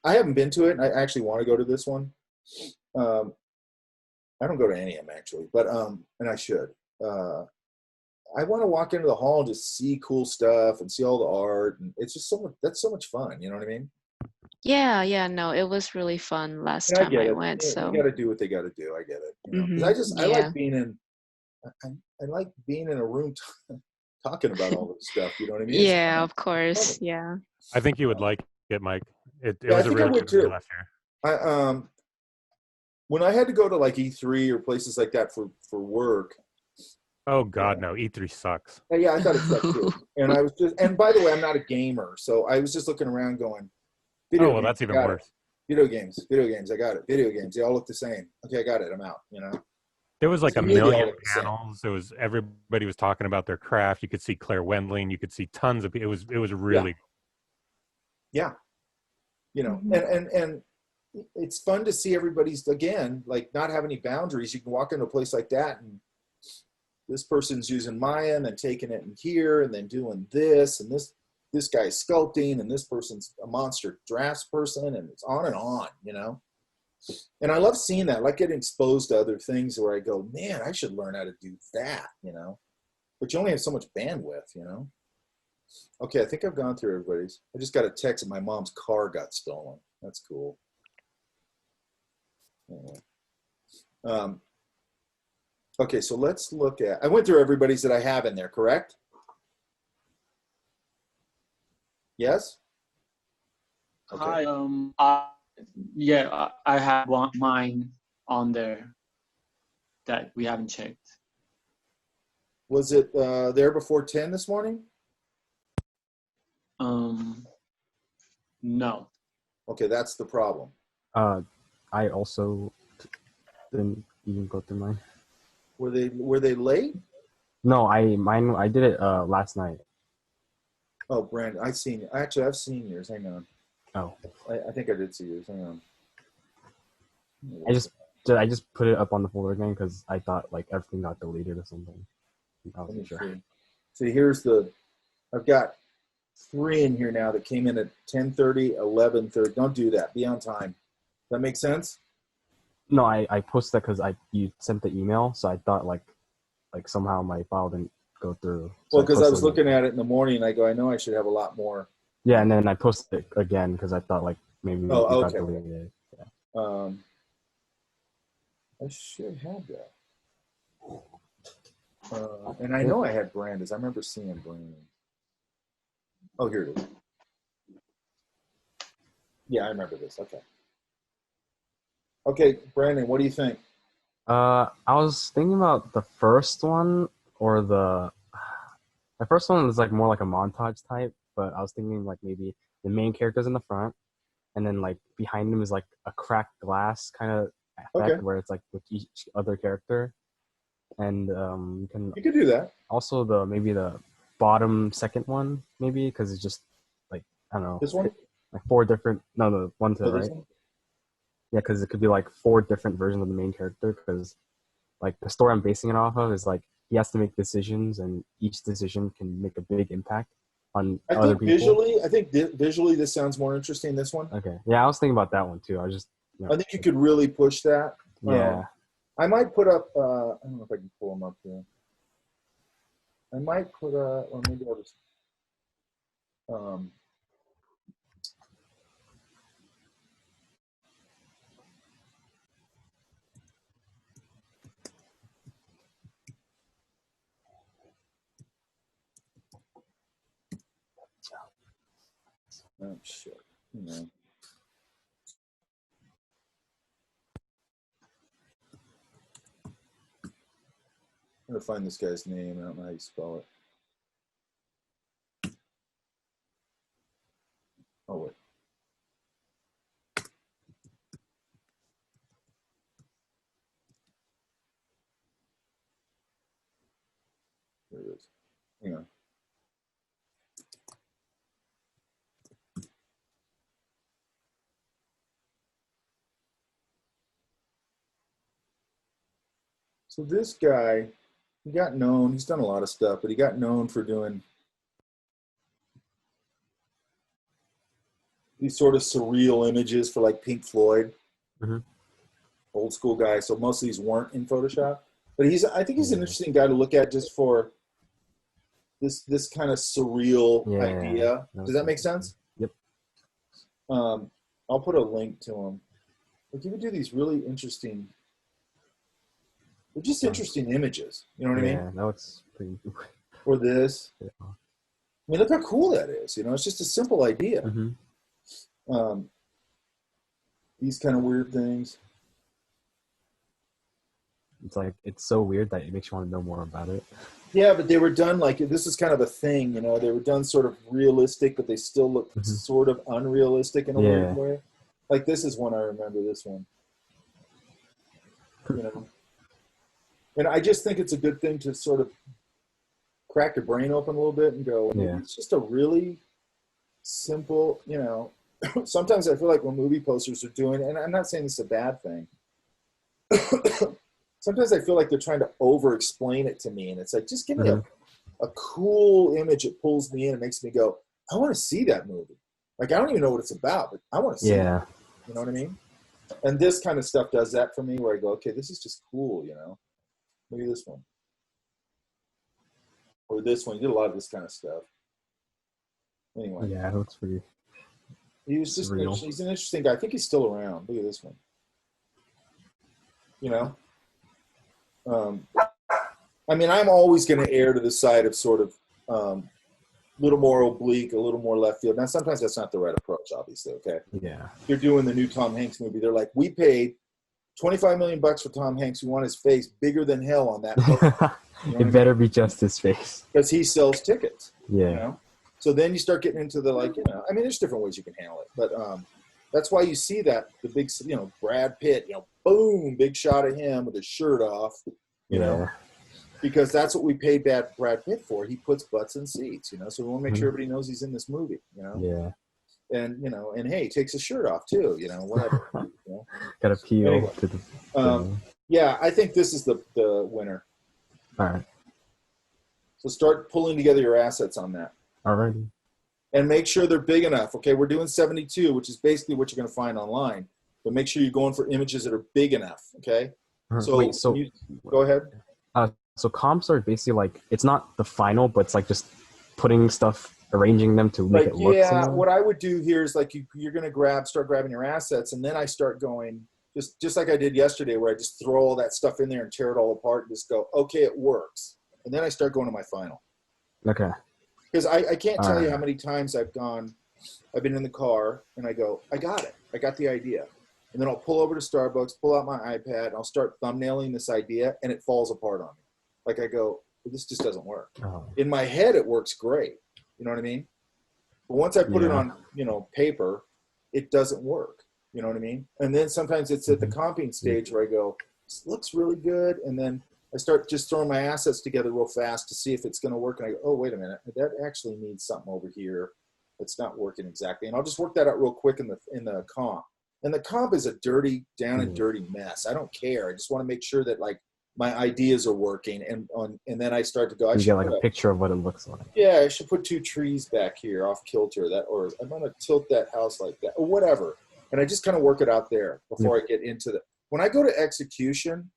S1: I haven't been to it, and I actually want to go to this one. I don't go to any of them actually, but and I should. I want to walk into the hall and just see cool stuff and see all the art, and it's just so much. That's so much fun. You know what I mean?
S11: Yeah. No, it was really fun last
S1: And I
S11: time
S1: get
S11: I
S1: it.
S11: went.
S1: They
S11: So.
S1: got to do what they got to do. I get it. You know, because I
S11: Yeah.
S1: like being in. I like being in a room talking about all this stuff. You know what I mean? It's
S11: Yeah,
S1: fun.
S11: of course. Yeah.
S8: I think you would like it, Mike. It
S1: Yeah, I
S8: was a
S1: think I
S8: really
S1: would
S8: good movie
S1: too.
S8: last year.
S1: I when I had to go to like E3 or places like that for work.
S8: Oh God, no! E3 sucks.
S1: Yeah, I thought it sucked too. And I was and by the way, I'm not a gamer, so I was just looking around going, video
S8: Oh well,
S1: games,
S8: that's
S1: I
S8: even
S1: got
S8: worse.
S1: it. Video games, I got it. Video games, they all look the same. Okay, I got it. I'm out. You know.
S8: There was like
S1: To
S8: a
S1: me, they all
S8: million
S1: look the same.
S8: panels. It was everybody was talking about their craft. You could see Claire Wendling. You could see tons of. It was really.
S1: Yeah. You know,
S9: Mhm.
S1: and it's fun to see everybody's again like not have any boundaries. You can walk into a place like that and this person's using Maya and then taking it in here and then doing this and this guy's sculpting and this person's a monster drafts person and it's on, you know. And I love seeing that. I like getting exposed to other things where I go, man, I should learn how to do that, you know. But you only have so much bandwidth, you know. Okay, I think I've gone through everybody's. I just got a text that my mom's car got stolen. That's cool. Anyway. Okay, so let's look at, I went through everybody's that I have in there, correct? Yes? Okay.
S12: Hi, yeah, I have mine on there that we haven't checked.
S1: Was it there before 10 this morning?
S12: No.
S13: Okay, that's the problem.
S14: I also didn't even go through mine.
S1: Were they late?
S14: No, I did it last night.
S1: Oh, Brandon, I've seen you. Actually, I've seen yours. Hang on.
S14: Oh.
S1: I think I did see yours. Hang on.
S14: I just put it up on the folder again because I thought like everything got deleted or something. I wasn't sure.
S1: See, here's I've got 3 in here now that came in at 10:30, 11:30. Don't do that. Be on time. Does that make sense?
S14: No, I posted that because you sent the email, so I thought like somehow my file didn't go through. So
S1: Well, because I was looking at it in the morning, and I go, I know I should have a lot more.
S14: Yeah, and then I posted it again because I thought like maybe it got deleted. Yeah.
S1: I should have that. And I know I had Brandon's. I remember seeing Brandon. Oh, here it is. Yeah, I remember this. Okay. Okay, Brandon, what do you think?
S14: I was thinking about the first one or the first one was like more like a montage type, but I was thinking like maybe the main character's in the front, and then like behind him is like a cracked glass kind of effect where it's like with each other character, and you
S1: could do that.
S14: Also, maybe the bottom second one maybe because it's just like I don't know.
S1: This one?
S14: Like 4 different. No, the one to the right. Yeah, because it could be like 4 different versions of the main character. Because like the story I'm basing it off of is like he has to make decisions, and each decision can make a big impact on other people.
S1: I think visually this sounds more interesting. This one.
S14: Okay. Yeah, I was thinking about that one too. I was just.
S1: I think you could really push that.
S14: Yeah.
S1: I might put up. I don't know if I can pull them up here. I might put or maybe I'll just. Oh shit! You know. I'm gonna find this guy's name. I don't know how you spell it. Oh wait. There it is. Hang on. So this guy, he got known. He's done a lot of stuff, but he got known for doing these sort of surreal images for like Pink Floyd,
S14: Mhm.
S1: old school guy. So most of these weren't in Photoshop, but I think he's an interesting guy to look at just for this kind of surreal idea. Does that make sense?
S14: Yep.
S1: I'll put a link to him. Like he would do these really interesting, they're just interesting images. You know what I mean?
S14: Yeah, that looks pretty.
S1: Or this.
S14: Yeah.
S1: I mean, look how cool that is. You know, it's just a simple idea.
S14: Mm-hmm.
S1: These kind of weird things.
S14: It's like, it's so weird that it makes you want to know more about it.
S1: Yeah, but they were done like, this is kind of a thing, you know, they were done sort of realistic, but they still look sort of unrealistic in a weird way. Like this is one I remember, this one. You know? And I just think it's a good thing to sort of crack your brain open a little bit and go, it's just a really simple, you know, sometimes I feel like when movie posters are doing, and I'm not saying this is a bad thing, sometimes I feel like they're trying to over-explain it to me, and it's like, just give me a cool image that pulls me in and makes me go, I want to see that movie. Like, I don't even know what it's about, but I want to see it. You know what I mean? And this kind of stuff does that for me, where I go, okay, this is just cool, you know? Maybe this one. Or this one. He did a lot of this kind of stuff. Anyway.
S14: Yeah, it looks pretty.
S1: He was just, he's an interesting guy. I think he's still around. Look at this one. You know? I mean, I'm always going to err to the side of sort of a little more oblique, a little more left field. Now, sometimes that's not the right approach, obviously, okay?
S14: Yeah.
S1: They're doing the new Tom Hanks movie. They're like, we paid $25 million for Tom Hanks. We want his face bigger than hell on that poster. You know
S14: It better be just his face.
S1: because he sells tickets.
S14: Yeah.
S1: You know? So then you start getting into the, like, you know, I mean, there's different ways you can handle it. But that's why you see that, the big, you know, Brad Pitt, you know, boom, big shot of him with his shirt off, you know, because that's what we paid Brad Pitt for. He puts butts in seats, you know, so we want to make sure everybody knows he's in this movie, you know.
S14: Yeah.
S1: And, you know, and hey, he takes his shirt off too, you know, whatever. You know?
S14: Got to peel
S1: Anyway,
S14: to the.
S1: yeah, I think this is the winner.
S14: All right.
S1: So start pulling together your assets on that.
S14: Alrighty.
S1: And make sure they're big enough. Okay, we're doing 72, which is basically what you're going to find online. But make sure you're going for images that are big enough. Okay. So,
S14: Wait, so
S1: go ahead.
S14: So comps are basically like, it's not the final, but it's like just putting stuff, arranging them to make
S1: Like,
S14: it look similar.
S1: what I would do here is like you're going to start grabbing your assets, and then I start going just like I did yesterday, where I just throw all that stuff in there and tear it all apart and just go, okay, it works. And then I start going to my final.
S14: Okay.
S1: Because I can't tell you how many times I've been in the car and I go, I got it. I got the idea. And then I'll pull over to Starbucks, pull out my iPad, and I'll start thumbnailing this idea, and it falls apart on me. Like I go, well, this just doesn't work. In my head, it works great. You know what I mean? But once I put it on, you know, paper, it doesn't work. You know what I mean? And then sometimes it's at the comping stage where I go, this looks really good. And then I start just throwing my assets together real fast to see if it's going to work. And I go, oh, wait a minute. That actually needs something over here that's not working exactly. And I'll just work that out real quick in the comp. And the comp is a dirty, down and dirty mess. I don't care. I just want to make sure that, like, my ideas are working. And then I start to go,
S14: You get like a picture of what it looks like.
S1: yeah, I should put 2 trees back here off kilter, or I'm going to tilt that house like that, or whatever. And I just kind of work it out there before I get into the, when I go to execution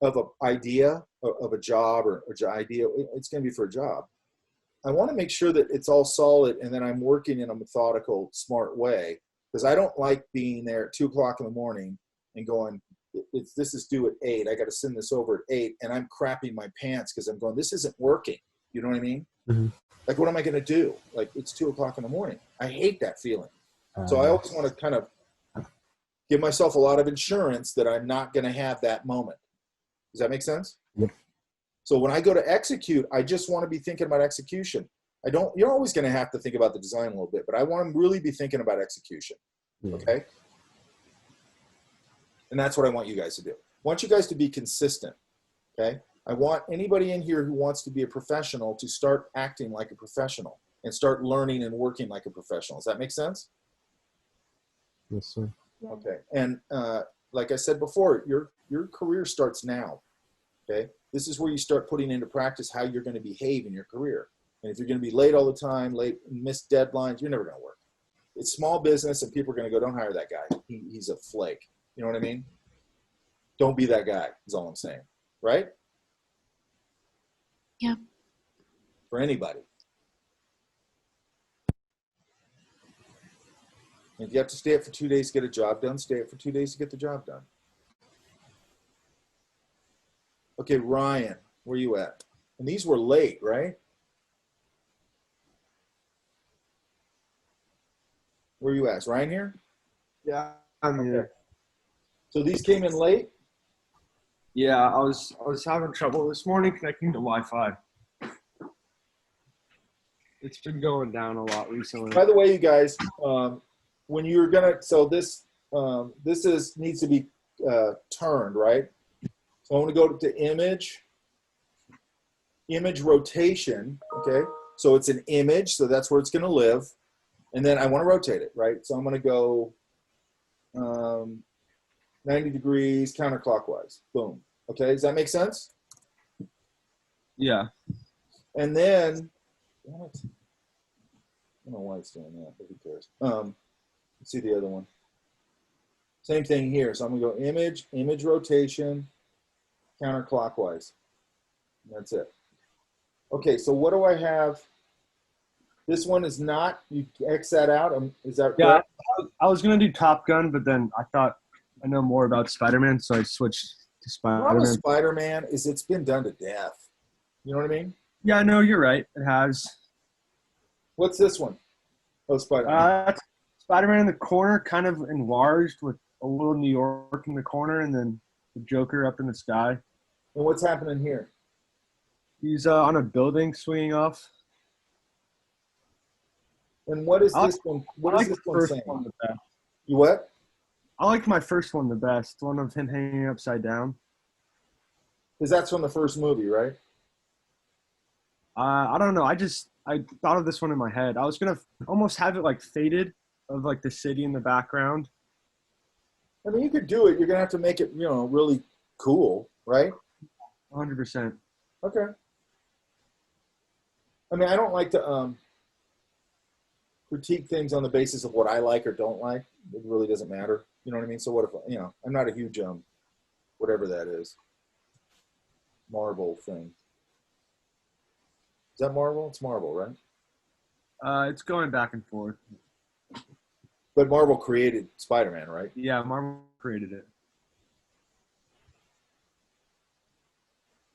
S1: of an idea, of a job or idea, it's going to be for a job. I want to make sure that it's all solid, and then I'm working in a methodical, smart way, because I don't like being there at 2 o'clock in the morning and going, this is due at 8. I got to send this over at 8, and I'm crapping my pants because I'm going, this isn't working. You know what I mean? Like, what am I going to do? Like, it's 2 o'clock in the morning. I hate that feeling. So I always want to kind of give myself a lot of insurance that I'm not going to have that moment. Does that make sense?
S14: Yep.
S1: So when I go to execute, I just want to be thinking about execution. You're always going to have to think about the design a little bit, but I want to really be thinking about execution. Okay. And that's what I want you guys to do. I want you guys to be consistent. Okay. I want anybody in here who wants to be a professional to start acting like a professional and start learning and working like a professional. Does that make sense?
S14: Yes, sir.
S1: Okay. And like I said before, your career starts now. Okay. This is where you start putting into practice how you're going to behave in your career. And if you're going to be late all the time, miss deadlines, you're never going to work. it's small business and people are going to go, don't hire that guy. He's a flake. You know what I mean? Don't be that guy is all I'm saying. Right?
S11: Yeah.
S1: For anybody. If you have to stay up for 2 days to get a job done, stay up for 2 days to get the job done. Okay, Ryan, where you at? And these were late, right? Where you at? Is Ryan here?
S15: Yeah, I'm here.
S1: So these came in late?
S15: Yeah, I was having trouble this morning connecting to Wi-Fi. It's been going down a lot recently.
S1: By the way, you guys, when you're gonna, so this needs to be turned, right? So I want to go to image rotation, okay? So it's an image, so that's where it's gonna live. And then I want to rotate it, right? So I'm gonna go 90 degrees counterclockwise, boom. Okay, does that make sense?
S15: Yeah.
S1: And then, what? I don't know why it's doing that, but who cares? Let's see the other one. Same thing here. So I'm gonna go image rotation, counterclockwise. That's it. Okay, so what do I have? This one is not, you X that out. Is that
S15: Yeah,
S1: correct?
S15: I was gonna do Top Gun, but then I thought I know more about Spider-Man, so I switched to
S1: The problem
S15: Spider-Man.
S1: with Spider-Man is it's been done to death. You know what I mean?
S15: Yeah, no, you're right. It has.
S1: What's this one? Oh, Spider-Man.
S15: That's Spider-Man in the corner, kind of enlarged with a little New York in the corner, and then the Joker up in the sky.
S1: And what's happening here?
S15: He's on a building swinging off.
S1: And what is
S15: I
S1: this one? What
S15: I
S1: is
S15: like
S1: this
S15: the
S1: one
S15: first
S1: saying?
S15: one the best.
S1: You what?
S15: I liked my first one the best, one of him hanging upside down.
S1: Because that's from the first movie, right?
S15: I don't know. I thought of this one in my head. I was gonna almost have it like faded of like the city in the background.
S1: I mean, you could do it. You're gonna have to make it, really cool, right?
S15: 100%.
S1: Okay. I mean, I don't like to critique things on the basis of what I like or don't like. It really doesn't matter. You know what I mean? So what if, I'm not a huge, whatever that is, Marvel thing. Is that Marvel? It's Marvel, right?
S15: It's going back and forth.
S1: But Marvel created Spider-Man, right?
S15: Yeah, Marvel created it.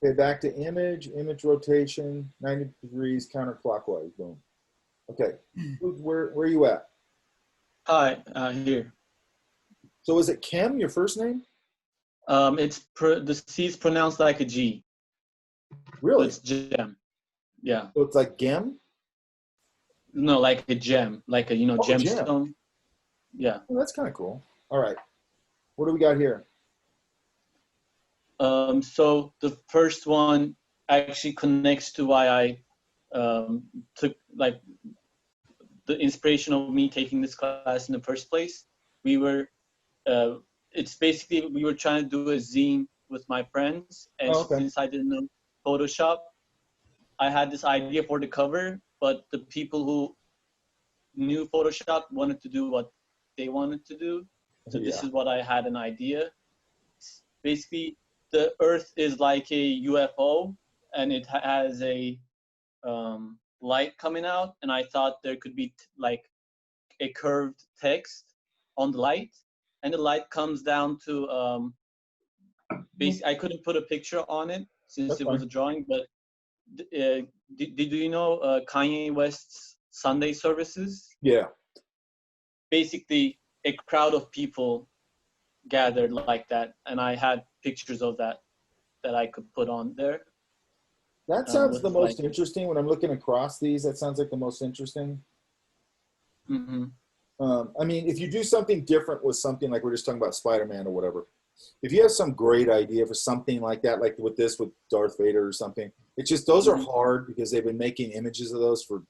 S1: Okay, back to image rotation, 90 degrees counterclockwise, boom. Okay, where are you at?
S12: Hi, here.
S1: So is it Kim, your first name?
S12: The C is pronounced like a G.
S1: Really?
S12: So it's gem. Yeah.
S1: So it's like Gem?
S12: No, like a gem, like a gemstone.
S1: Gem.
S12: Yeah.
S1: Well, that's kind of cool. All right. What do we got here?
S12: So the first one actually connects to why I took like the inspiration of me taking this class in the first place. We were, it's basically we were trying to do a zine with my friends, and since I didn't know Photoshop, I had this idea for the cover, but the people who knew Photoshop wanted to do what they wanted to do. So this is what I had an idea. Basically, the Earth is like a UFO, and it has a light coming out, and I thought there could be like a curved text on the light, and the light comes down to basically I couldn't put a picture on it since it was a drawing, but did you know Kanye West's Sunday services?
S1: Yeah.
S12: Basically, a crowd of people gathered like that, and I had pictures of that I could put on there.
S1: That sounds the most interesting. When I'm looking across these, that sounds like the most interesting.
S12: Mm-hmm.
S1: I mean, if you do something different with something like we're just talking about Spider-Man or whatever, if you have some great idea for something like that, like with this, with Darth Vader or something, it's just, those are hard because they've been making images of those for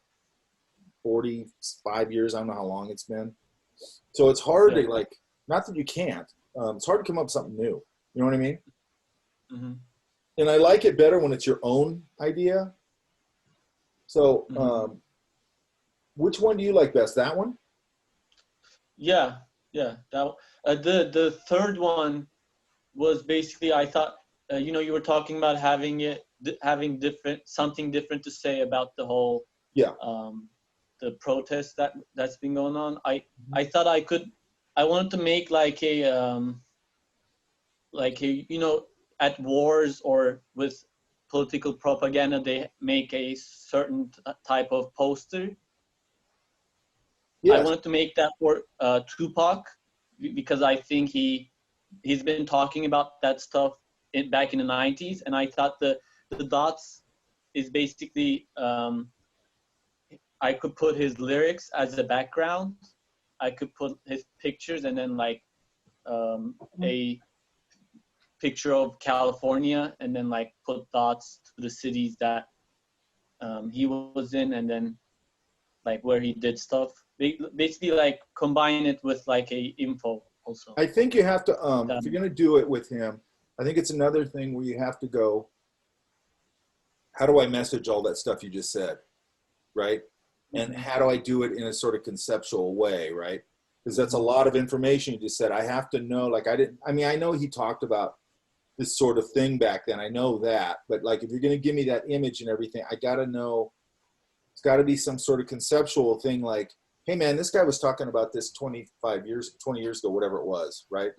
S1: 45 years. I don't know how long it's been. So it's hard to like, not that you can't, it's hard to come up with something new. You know what I mean?
S12: Mm-hmm.
S1: And I like it better when it's your own idea. So which one do you like best? That one?
S12: Yeah, yeah. That the third one was basically, I thought, you know, you were talking about having something different to say about the whole the protest that's been going on. I thought I wanted to make like a you know, at wars or with political propaganda, they make a certain type of poster. I wanted to make that for Tupac, because I think he's been talking about that stuff back in the 90s, and I thought the dots is basically I could put his lyrics as a background, I could put his pictures, and then like a picture of California, and then like put dots to the cities that he was in, and then like where he did stuff. Basically like combine it with like a info also.
S1: I think you have to, if you're going to do it with him, I think it's another thing where you have to go, how do I message all that stuff you just said, right? And how do I do it in a sort of conceptual way, right? Because that's a lot of information you just said. I have to know, like I know he talked about this sort of thing back then. I know that, but like if you're going to give me that image and everything, I got to know, it's got to be some sort of conceptual thing like, hey man, this guy was talking about this 20 years ago, whatever it was, right?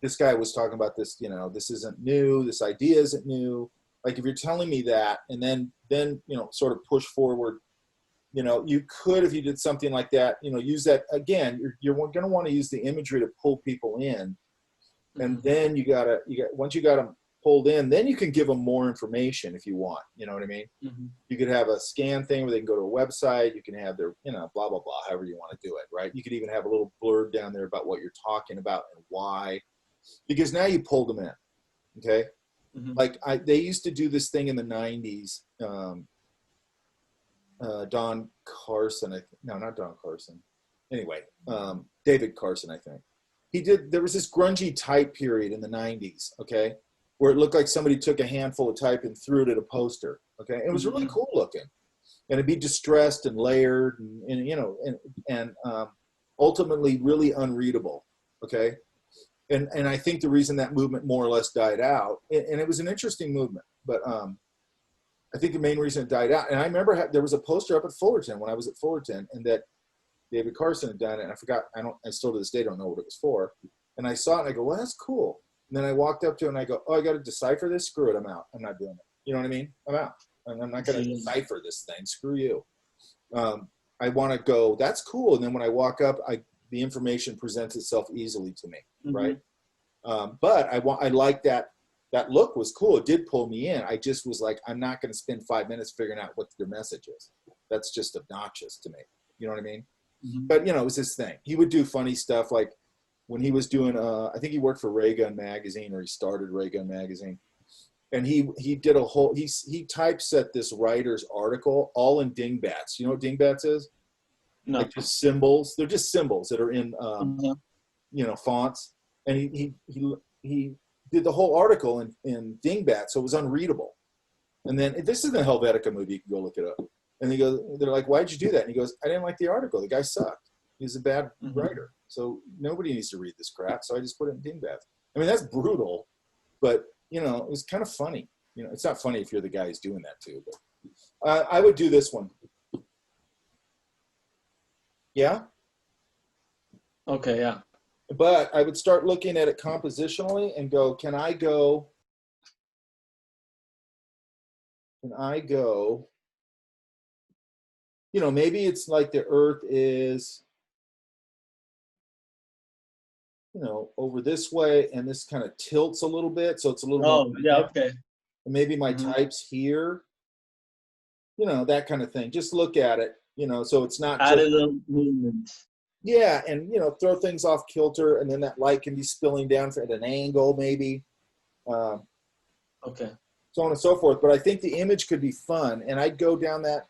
S1: This guy was talking about this, you know, this isn't new, this idea isn't new. Like if you're telling me that, and then, you know, sort of push forward, you know, you could, if you did something like that, you know, use that again, you're going to want to use the imagery to pull people in. And then once you got them pulled in, then you can give them more information if you want, you know what I mean? You could have a scan thing where they can go to a website, you can have their, you know, blah, blah, blah, however you want to do it, right? You could even have a little blurb down there about what you're talking about and why, because now you pulled them in, okay? Like they used to do this thing in the 90s, Don Carson, no, not Don Carson. Anyway, David Carson, I think. There was this grungy type period in the 90s, okay, where it looked like somebody took a handful of type and threw it at a poster, okay? It was really cool looking. And it'd be distressed and layered and you know, and ultimately really unreadable, okay? And I think the reason that movement more or less died out, and it was an interesting movement, but I think the main reason it died out, and I remember there was a poster up at Fullerton when I was at Fullerton, and that David Carson had done it, and I forgot, I still to this day don't know what it was for. And I saw it and I go, well, that's cool. And then I walked up to it and I go, oh, I got to decipher this? Screw it, I'm out. I'm not doing it. You know what I mean? I'm out. I'm not going to decipher this thing. Screw you. I want to go, that's cool. And then when I walk up, the information presents itself easily to me, right? But I like that look was cool. It did pull me in. I just was like, I'm not going to spend 5 minutes figuring out what their message is. That's just obnoxious to me. You know what I mean? But, you know, it was his thing. He would do funny stuff like when he was doing, I think he worked for Ray Gun Magazine, or he started Ray Gun Magazine. And he did a whole, he typeset this writer's article all in dingbats. You know what dingbats is? No. Like just symbols. They're just symbols that are in, you know, fonts. And he did the whole article in dingbats, so it was unreadable. And then, this is the Helvetica movie, you can go look it up. And they're like, why'd you do that? And he goes, I didn't like the article. The guy sucked. He's a bad writer. So nobody needs to read this crap. So I just put it in dingbats. I mean, that's brutal, but, you know, it was kind of funny. You know, it's not funny if you're the guy who's doing that too, but I would do this one. Yeah?
S12: Okay, yeah.
S1: But I would start looking at it compositionally and go, can I go, you know, maybe it's like the earth is, you know, over this way, and this kind of tilts a little bit, so it's a little more.
S12: Yeah, okay.
S1: And maybe my type's here, you know, that kind of thing. Just look at it, you know, so it's not
S12: add a little movement.
S1: Yeah, and you know, throw things off kilter, and then that light can be spilling down at an angle, maybe.
S12: Okay.
S1: So on and so forth. But I think the image could be fun, and I'd go down that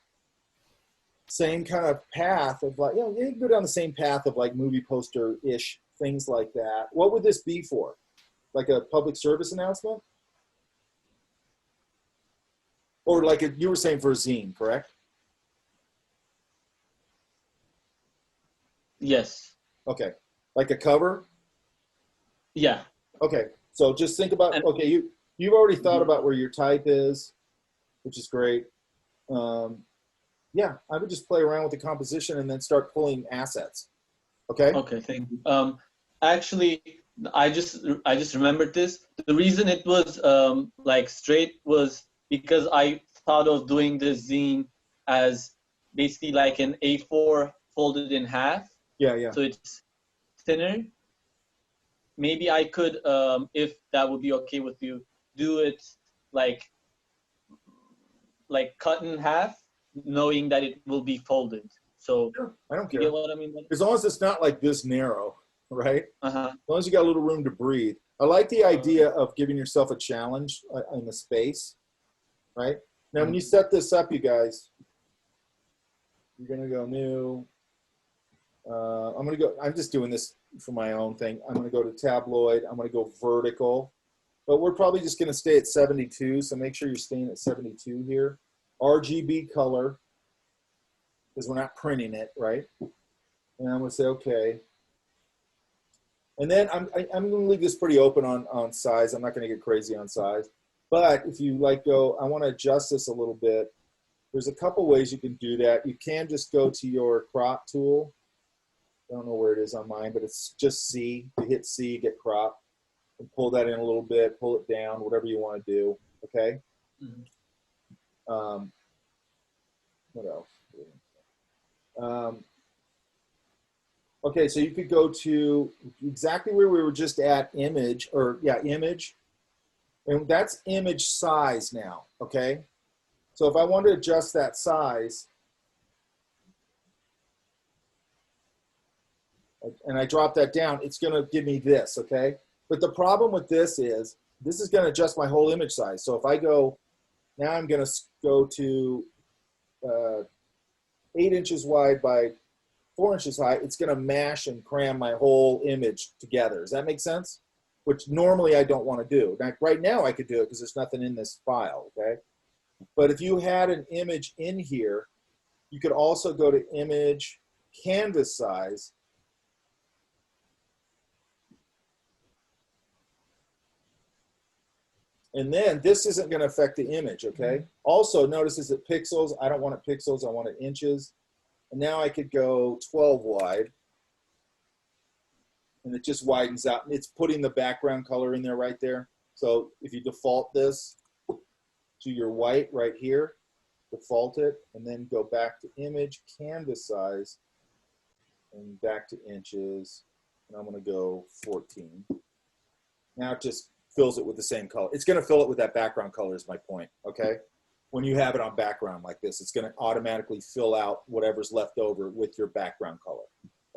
S1: same kind of path of like, you know, you can go down the same path of like movie poster-ish things like that. What would this be for? Like a public service announcement? Or like you were saying for a zine, correct?
S12: Yes.
S1: Okay, like a cover?
S12: Yeah.
S1: Okay, so just think about,
S12: And-
S1: okay, you've already thought about where your type is, which is great. Yeah, I would just play around with the composition and then start pulling assets. Okay?
S12: Okay, thank you. Actually, I just remembered this. The reason it was like straight was because I thought of doing the zine as basically like an A4 folded in half.
S1: Yeah, yeah.
S12: So it's thinner. Maybe I could, if that would be okay with you, do it like cut in half, knowing that it will be folded. So
S1: Sure, I don't
S12: you
S1: care.
S12: get what I mean?
S1: As long as it's not like this narrow, right?
S12: Uh-huh.
S1: As long as you got a little room to breathe. I like the idea of giving yourself a challenge in the space, right? Now, when you set this up, you guys, you're going to go new. I'm just doing this for my own thing. I'm going to go to tabloid. I'm going to go vertical. But we're probably just going to stay at 72, so make sure you're staying at 72 here. RGB color, because we're not printing it, right? And I'm going to say, okay. And then I'm going to leave this pretty open on size. I'm not going to get crazy on size. But if you I want to adjust this a little bit. There's a couple ways you can do that. You can just go to your crop tool. I don't know where it is on mine, but it's just C. You hit C, get crop, and pull that in a little bit, pull it down, whatever you want to do. Okay. Mm-hmm. What else? Okay, so you could go to exactly where we were just at, image, image. And that's image size now, okay? So if I want to adjust that size, and I drop that down, it's going to give me this, okay? But the problem with this is going to adjust my whole image size. So if I go, now I'm going to go to 8 inches wide by 4 inches high, it's going to mash and cram my whole image together. Does that make sense? Which normally I don't want to do. Now, right now I could do it because there's nothing in this file, okay? But if you had an image in here, you could also go to image, canvas size, and then this isn't going to affect the image, okay? Also, notice is it pixels? I don't want it pixels, I want it inches. And now I could go 12 wide. And it just widens out. And it's putting the background color in there right there. So if you default this to your white right here, default it, and then go back to image, canvas size, and back to inches. And I'm going to go 14. Now it just fills it with the same color. It's going to fill it with that background color is my point, okay? When you have it on background like this, it's going to automatically fill out whatever's left over with your background color,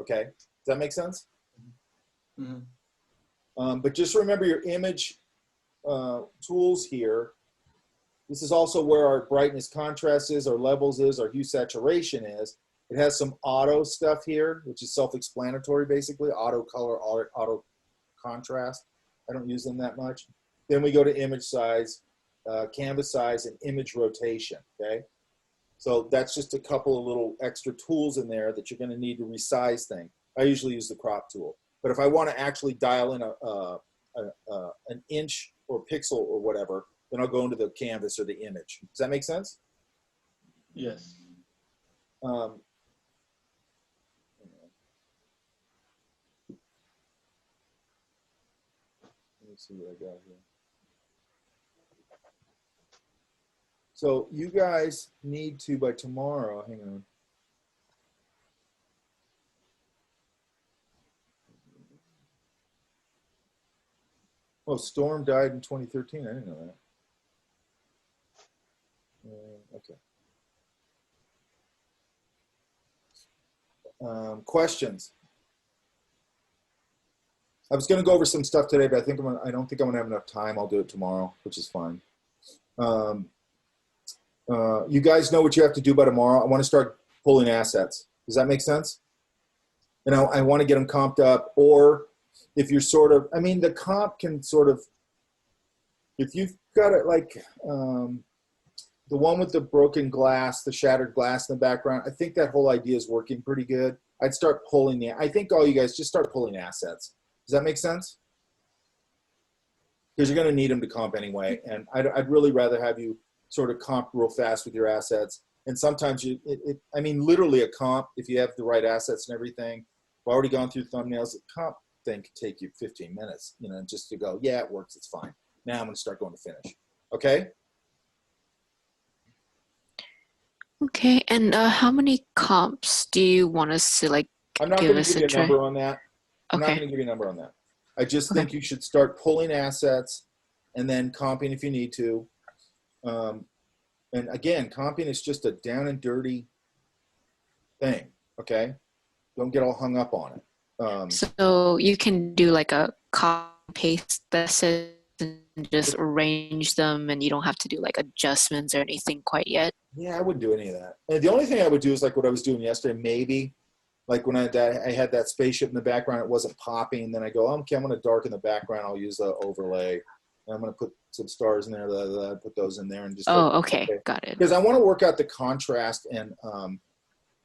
S1: okay? Does that make sense? Mm-hmm. But just remember your image tools here. This is also where our brightness contrast is, our levels is, our hue saturation is. It has some auto stuff here, which is self-explanatory basically, auto color, auto contrast. I don't use them that much. Then we go to image size, canvas size, and image rotation, okay? So that's just a couple of little extra tools in there that you're gonna need to resize things. I usually use the crop tool. But if I wanna actually dial in an inch or pixel or whatever, then I'll go into the canvas or the image. Does that make sense?
S12: Yes.
S1: Let me see what I got here. So you guys need to, by tomorrow, hang on. Oh, Storm died in 2013. I didn't know that. Okay. Questions? I was going to go over some stuff today, but I don't think I'm going to have enough time. I'll do it tomorrow, which is fine. You guys know what you have to do by tomorrow. I want to start pulling assets. Does that make sense? And I want to get them comped up. Or if you're sort of, the comp can sort of, if you've got it like the one with the broken glass, the shattered glass in the background, I think that whole idea is working pretty good. I'd start pulling I think all you guys just start pulling assets. Does that make sense? Because you're going to need them to comp anyway. And I'd really rather have you sort of comp real fast with your assets. And sometimes I mean, literally a comp, if you have the right assets and everything, I've already gone through thumbnails. The comp thing could take you 15 minutes, you know, just to go, yeah, it works, it's fine. Now I'm going to start going to finish. Okay?
S11: Okay, and how many comps do you want us to like
S1: I'm not
S11: give
S1: going to
S11: us
S1: give you a
S11: try?
S1: number on that. I'm not
S11: Okay.
S1: going to give you a number on that. I just think you should start pulling assets and then comping if you need to. And again, comping is just a down and dirty thing, okay? Don't get all hung up on it.
S11: So you can do like a copy paste message and just arrange them, and you don't have to do like adjustments or anything quite yet.
S1: Yeah, I wouldn't do any of that. And the only thing I would do is like what I was doing yesterday, maybe. Like when I had that spaceship in the background, it wasn't popping. Then I go, okay, I'm going to darken the background. I'll use the overlay. And I'm going to put some stars in there. Put those in there and just.
S11: Okay, got it.
S1: Because I want to work out the contrast and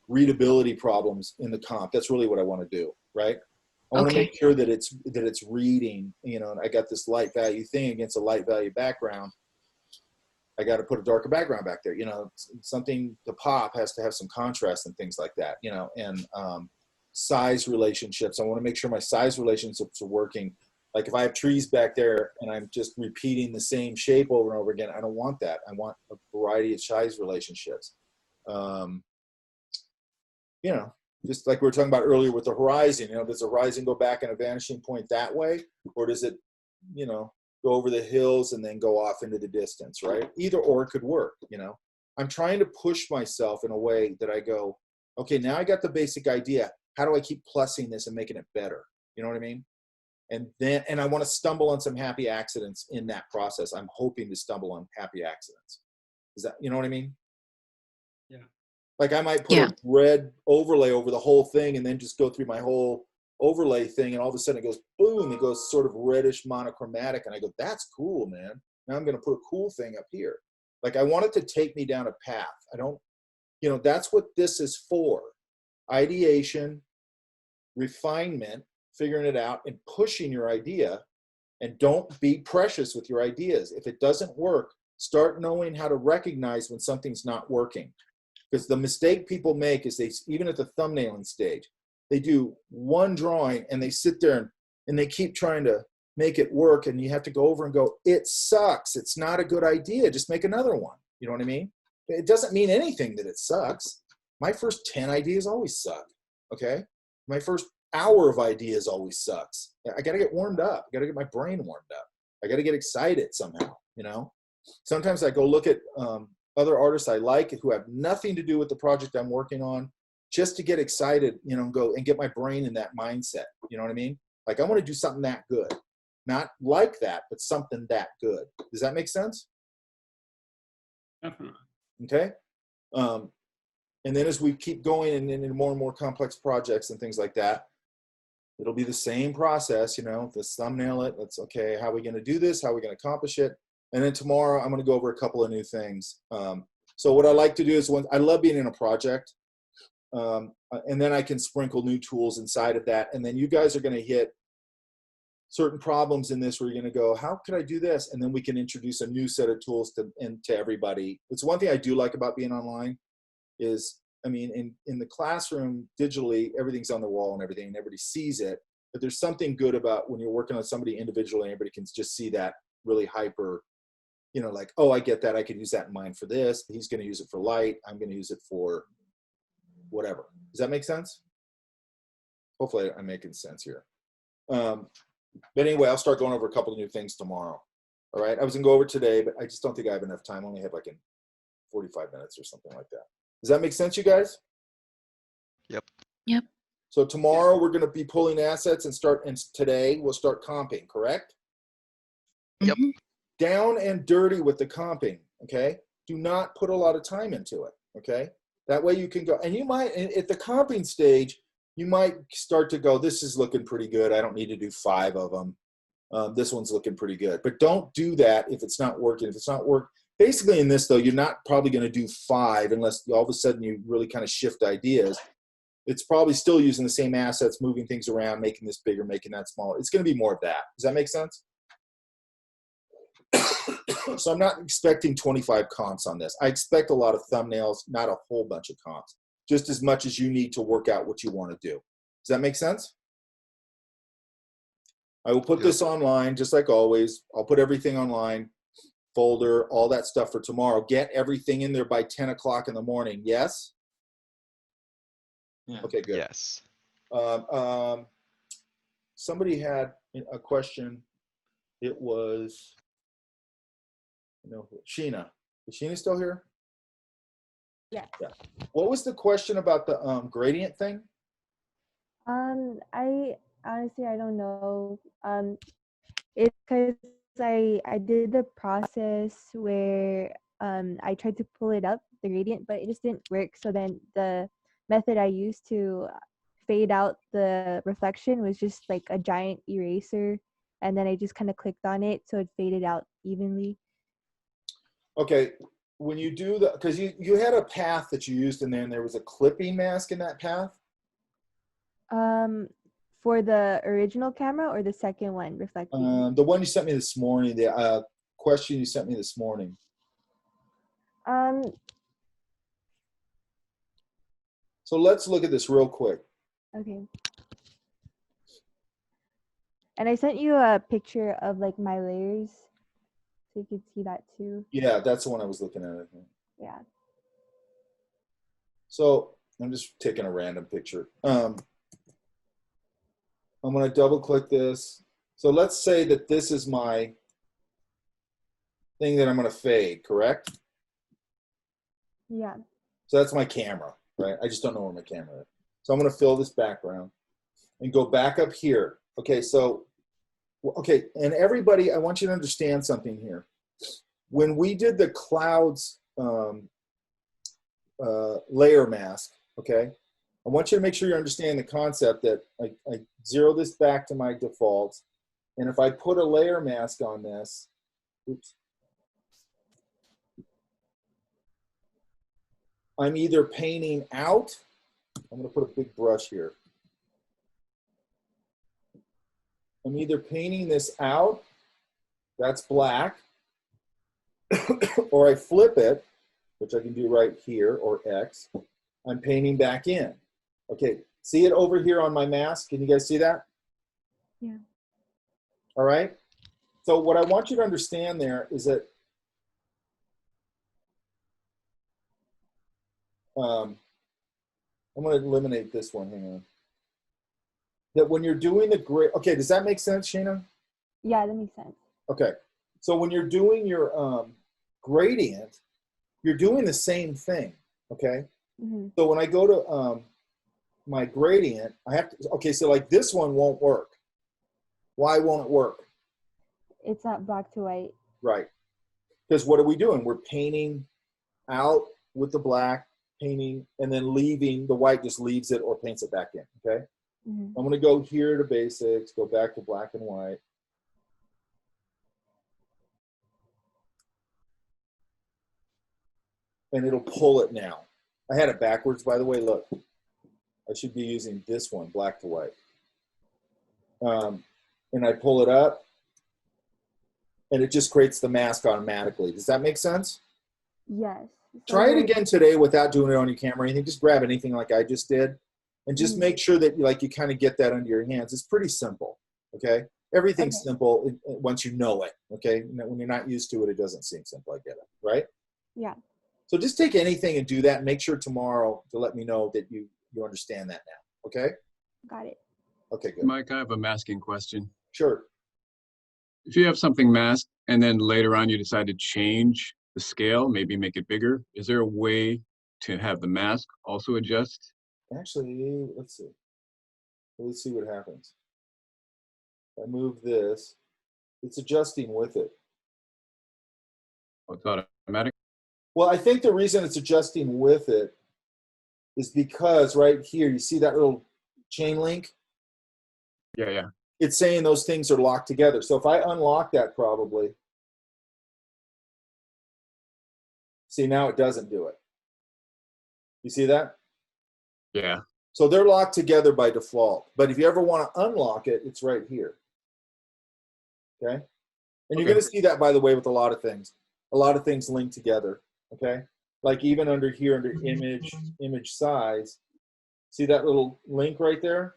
S1: readability problems in the comp. That's really what I want to do, right? I want to make sure that it's reading. You know, and I got this light value thing against a light value background. I got to put a darker background back there. You know, something to pop has to have some contrast and things like that. You know, and size relationships. I want to make sure my size relationships are working. Like if I have trees back there and I'm just repeating the same shape over and over again, I don't want that. I want a variety of size relationships. You know, just like we were talking about earlier with the horizon. You know, does the horizon go back in a vanishing point that way, or does it, you know, go over the hills and then go off into the distance, right? Either or could work, you know. I'm trying to push myself in a way that I go, okay, now I got the basic idea. How do I keep plussing this and making it better? You know what I mean? And I want to stumble on some happy accidents in that process. I'm hoping to stumble on happy accidents. Is that, you know what I mean?
S5: Yeah.
S1: Like I might put a red overlay over the whole thing and then just go through my whole overlay thing, and all of a sudden it goes boom, it goes sort of reddish monochromatic, and I go, that's cool, man. Now I'm going to put a cool thing up here. Like I want it to take me down a path. I don't, you know, that's what this is for. Ideation, refinement, figuring it out, and pushing your idea. And don't be precious with your ideas. If it doesn't work, start knowing how to recognize when something's not working. Because the mistake people make is even at the thumbnailing stage, they do one drawing and they sit there and they keep trying to make it work, and you have to go over and go, it sucks. It's not a good idea. Just make another one. You know what I mean? It doesn't mean anything that it sucks. My first 10 ideas always suck, okay? My first hour of ideas always sucks. I got to get warmed up. I got to get my brain warmed up. I got to get excited somehow, you know? Sometimes I go look at other artists I like who have nothing to do with the project I'm working on, just to get excited, you know, go and get my brain in that mindset. You know what I mean? Like I want to do something that good. Not like that, but something that good. Does that make sense?
S5: Definitely.
S1: Okay. And then as we keep going and more and more complex projects and things like that, it'll be the same process, you know, let's thumbnail it. Let's, okay, how are we going to do this? How are we going to accomplish it? And then tomorrow I'm going to go over a couple of new things. So what I like to do is I love being in a project. And then I can sprinkle new tools inside of that. And then you guys are going to hit certain problems in this where you're going to go, how could I do this? And then we can introduce a new set of tools to everybody. It's one thing I do like about being online is, I mean, in the classroom, digitally, everything's on the wall and everything, and everybody sees it. But there's something good about when you're working on somebody individually, everybody can just see that really hyper, you know, like, oh, I get that. I could use that in mind for this. He's going to use it for light. I'm going to use it for whatever. Does that make sense? Hopefully I'm making sense here. But anyway, I'll start going over a couple of new things tomorrow. All right. I was going to go over today, but I just don't think I have enough time. I only have like 45 minutes or something like that. Does that make sense, you guys?
S7: Yep.
S11: Yep.
S1: So tomorrow we're going to be pulling assets and today we'll start comping, correct?
S7: Yep.
S1: Down and dirty with the comping, okay? Do not put a lot of time into it, okay? That way you can go, and you might, at the comping stage, you might start to go, this is looking pretty good. I don't need to do 5 of them. This one's looking pretty good. But don't do that if it's not working. If it's not working, basically in this though, you're not probably going to do 5 unless all of a sudden you really kind of shift ideas. It's probably still using the same assets, moving things around, making this bigger, making that smaller. It's going to be more of that. Does that make sense? So I'm not expecting 25 comps on this. I expect a lot of thumbnails, not a whole bunch of comps, just as much as you need to work out what you want to do. Does that make sense? I will put this online, just like always. I'll put everything online, folder, all that stuff for tomorrow. Get everything in there by 10 o'clock in the morning. Yes?
S12: Yeah.
S1: Okay, good.
S7: Yes.
S1: Somebody had a question. It was, Sheena. Is Sheena still here?
S9: Yeah.
S1: Yeah. What was the question about the gradient thing?
S9: I honestly I don't know. It's because I did the process where I tried to pull it up the gradient, but it just didn't work. So then the method I used to fade out the reflection was just like a giant eraser, and then I just kind of clicked on it so it faded out evenly.
S1: Okay, when you do the, because you had a path that you used in there, and there was a clipping mask in that path.
S9: For the original camera or the second one reflecting?
S1: The one you sent me this morning, the question you sent me this morning. So let's look at this real quick.
S9: Okay. And I sent you a picture of like my layers, so you could see that too.
S1: Yeah, that's the one I was looking at, I think.
S9: Yeah.
S1: So I'm just taking a random picture. I'm going to double click this. So let's say that this is my thing that I'm going to fade, correct?
S9: Yeah.
S1: So that's my camera, right? I just don't know where my camera is. So I'm going to fill this background and go back up here. Okay, so, okay, and everybody, I want you to understand something here. When we did the clouds layer mask, okay, I want you to make sure you understand the concept that I zero this back to my default, and if I put a layer mask on this, oops, I'm either painting out, I'm going to put a big brush here. I'm either painting this out, that's black, or I flip it, which I can do right here, or X, I'm painting back in. Okay, see it over here on my mask? Can you guys see that?
S9: Yeah.
S1: All right. So what I want you to understand there is that I'm going to eliminate this one. Hang on. That when you're doing the gray, okay, does that make sense, Sheena?
S9: Yeah, that makes sense.
S1: Okay. So when you're doing your gradient, you're doing the same thing. Okay.
S9: Mm-hmm.
S1: So when I go to my gradient, I have to, okay, so like this one won't work. Why won't it work?
S9: It's not black to white.
S1: Right. Because what are we doing? We're painting out with the black, painting, and then leaving, the white just leaves it or paints it back in, okay?
S9: Mm-hmm.
S1: I'm going to go here to basics, go back to black and white. And it'll pull it now. I had it backwards, by the way. Look, I should be using this one, black to white. And I pull it up, and it just creates the mask automatically. Does that make sense?
S9: Yes.
S1: Try it again today without doing it on your camera or anything. Just grab anything like I just did, and just make sure that you kind of get that under your hands. It's pretty simple, okay? Everything's simple once you know it, okay? When you're not used to it, it doesn't seem simple. I get it, right?
S9: Yeah.
S1: So just take anything and do that, and make sure tomorrow to let me know that you understand that now, okay?
S9: Got it.
S1: Okay, good.
S10: Mike, I have a masking question.
S1: Sure.
S10: If you have something masked and then later on you decide to change the scale, maybe make it bigger, is there a way to have the mask also adjust?
S1: Actually, let's see. Let's see what happens. If I move this, it's adjusting with it.
S10: Oh, it's automatic?
S1: Well, I think the reason it's adjusting with it is because right here, you see that little chain link?
S10: Yeah, yeah.
S1: It's saying those things are locked together. So if I unlock that probably, see now it doesn't do it. You see that?
S10: Yeah.
S1: So they're locked together by default. But if you ever want to unlock it, it's right here. Okay? And you're going to see that, by the way, with a lot of things. A lot of things link together. Okay? Like even under here, under image size, see that little link right there?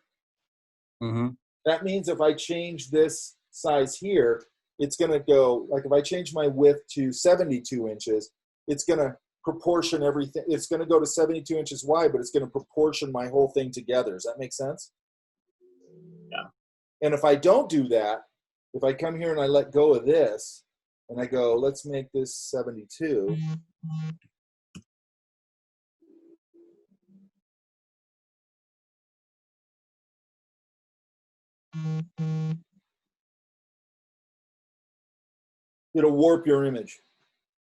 S10: Mm-hmm.
S1: That means if I change this size here, it's going to go, like if I change my width to 72 inches, it's going to proportion everything. It's going to go to 72 inches wide, but it's going to proportion my whole thing together. Does that make sense?
S12: Yeah.
S1: And if I don't do that, if I come here and I let go of this, and I go, let's make this 72. It'll warp your image,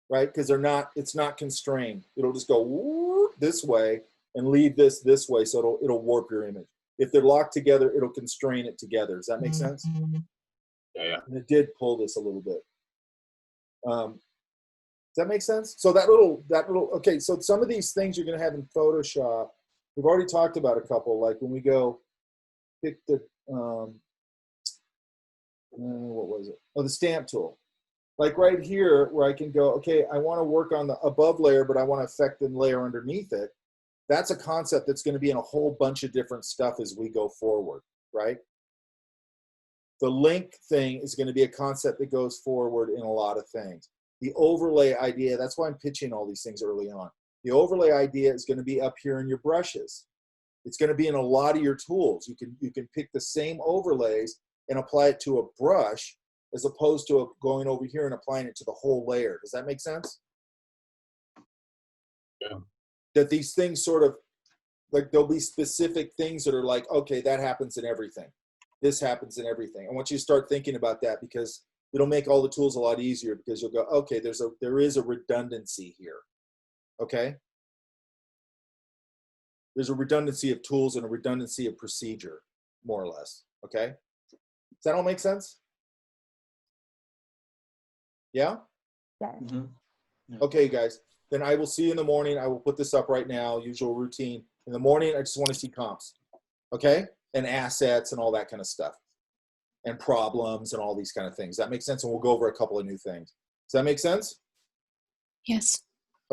S1: right? Because it's not constrained. It'll just go this way and leave this way, so it'll warp your image. If they're locked together, it'll constrain it together. Does that make sense?
S10: Yeah.
S1: And it did pull this a little bit. Does that make sense? So that little, okay, so some of these things you're going to have in Photoshop, we've already talked about a couple, like when we go pick the, what was it? Oh, the stamp tool. Like right here where I can go, okay, I want to work on the above layer, but I want to affect the layer underneath it. That's a concept that's going to be in a whole bunch of different stuff as we go forward, right? The link thing is going to be a concept that goes forward in a lot of things. The overlay idea, that's why I'm pitching all these things early on. The overlay idea is going to be up here in your brushes. It's going to be in a lot of your tools. You can pick the same overlays and apply it to a brush as opposed to going over here and applying it to the whole layer. Does that make sense?
S10: Yeah.
S1: That these things sort of, like there'll be specific things that are like, okay, that happens in everything. This happens in everything. I want you to start thinking about that because it'll make all the tools a lot easier because you'll go, okay, there is a redundancy here. Okay? There's a redundancy of tools and a redundancy of procedure, more or less. Okay? Does that all make sense? Yeah?
S9: Yeah.
S12: Mm-hmm.
S1: Okay, guys. Then I will see you in the morning. I will put this up right now, usual routine. In the morning, I just want to see comps. Okay? And assets and all that kind of stuff. And problems and all these kind of things. That makes sense? And we'll go over a couple of new things. Does that make sense?
S11: Yes.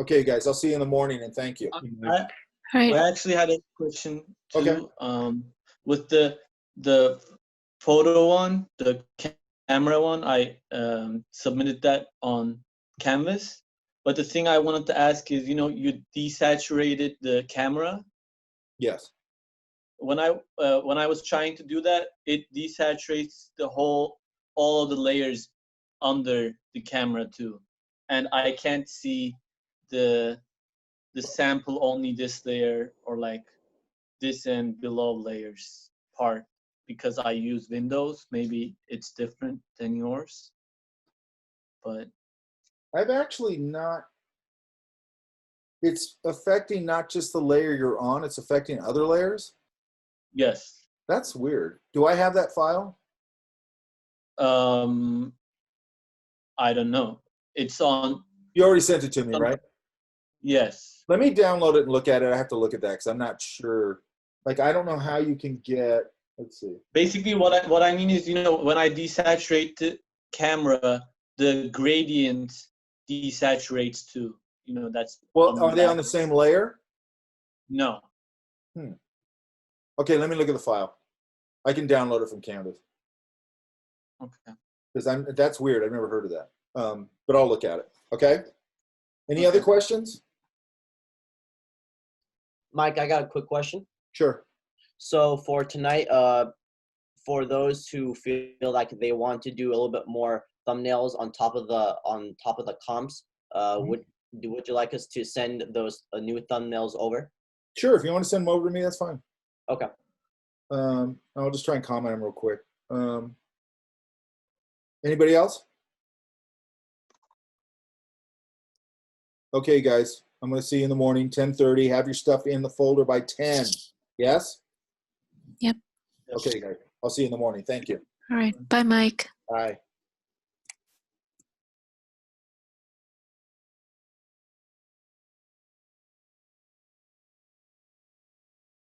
S1: Okay, guys. I'll see you in the morning, and thank you.
S12: I actually had a question too.
S1: Okay.
S12: With the photo one, the camera one, I submitted that on Canvas. But the thing I wanted to ask is, you desaturated the camera.
S1: Yes.
S12: When I was trying to do that, it desaturates all of the layers under the camera too, and I can't see the sample only this layer or like this and below layers part because I use Windows. Maybe it's different than yours, but
S1: I've actually not. It's affecting not just the layer you're on, it's affecting other layers?
S12: Yes.
S1: That's weird. Do I have that file?
S12: I don't know. It's on.
S1: You already sent it to me, right?
S12: Yes.
S1: Let me download it and look at it. I have to look at that because I'm not sure. Like, I don't know how you can get, let's see.
S12: Basically, what I mean is, when I desaturate the camera, the gradient desaturates too. That's.
S1: Well, are they on the same layer?
S12: No.
S1: Okay, let me look at the file. I can download it from Canvas.
S12: Okay.
S1: Because that's weird. I've never heard of that. But I'll look at it. Okay. Any other questions?
S4: Mike, I got a quick question.
S1: Sure.
S4: So for tonight, for those who feel like they want to do a little bit more thumbnails on top of the comps, would you like us to send those new thumbnails over?
S1: Sure. If you want to send them over to me, that's fine.
S4: Okay.
S1: I'll just try and comment them real quick. Anybody else? Okay, guys. I'm going to see you in the morning, 10:30. Have your stuff in the folder by 10. Yes?
S11: Yep.
S1: Okay, guys. I'll see you in the morning. Thank you.
S11: All right. Bye, Mike.
S1: Bye.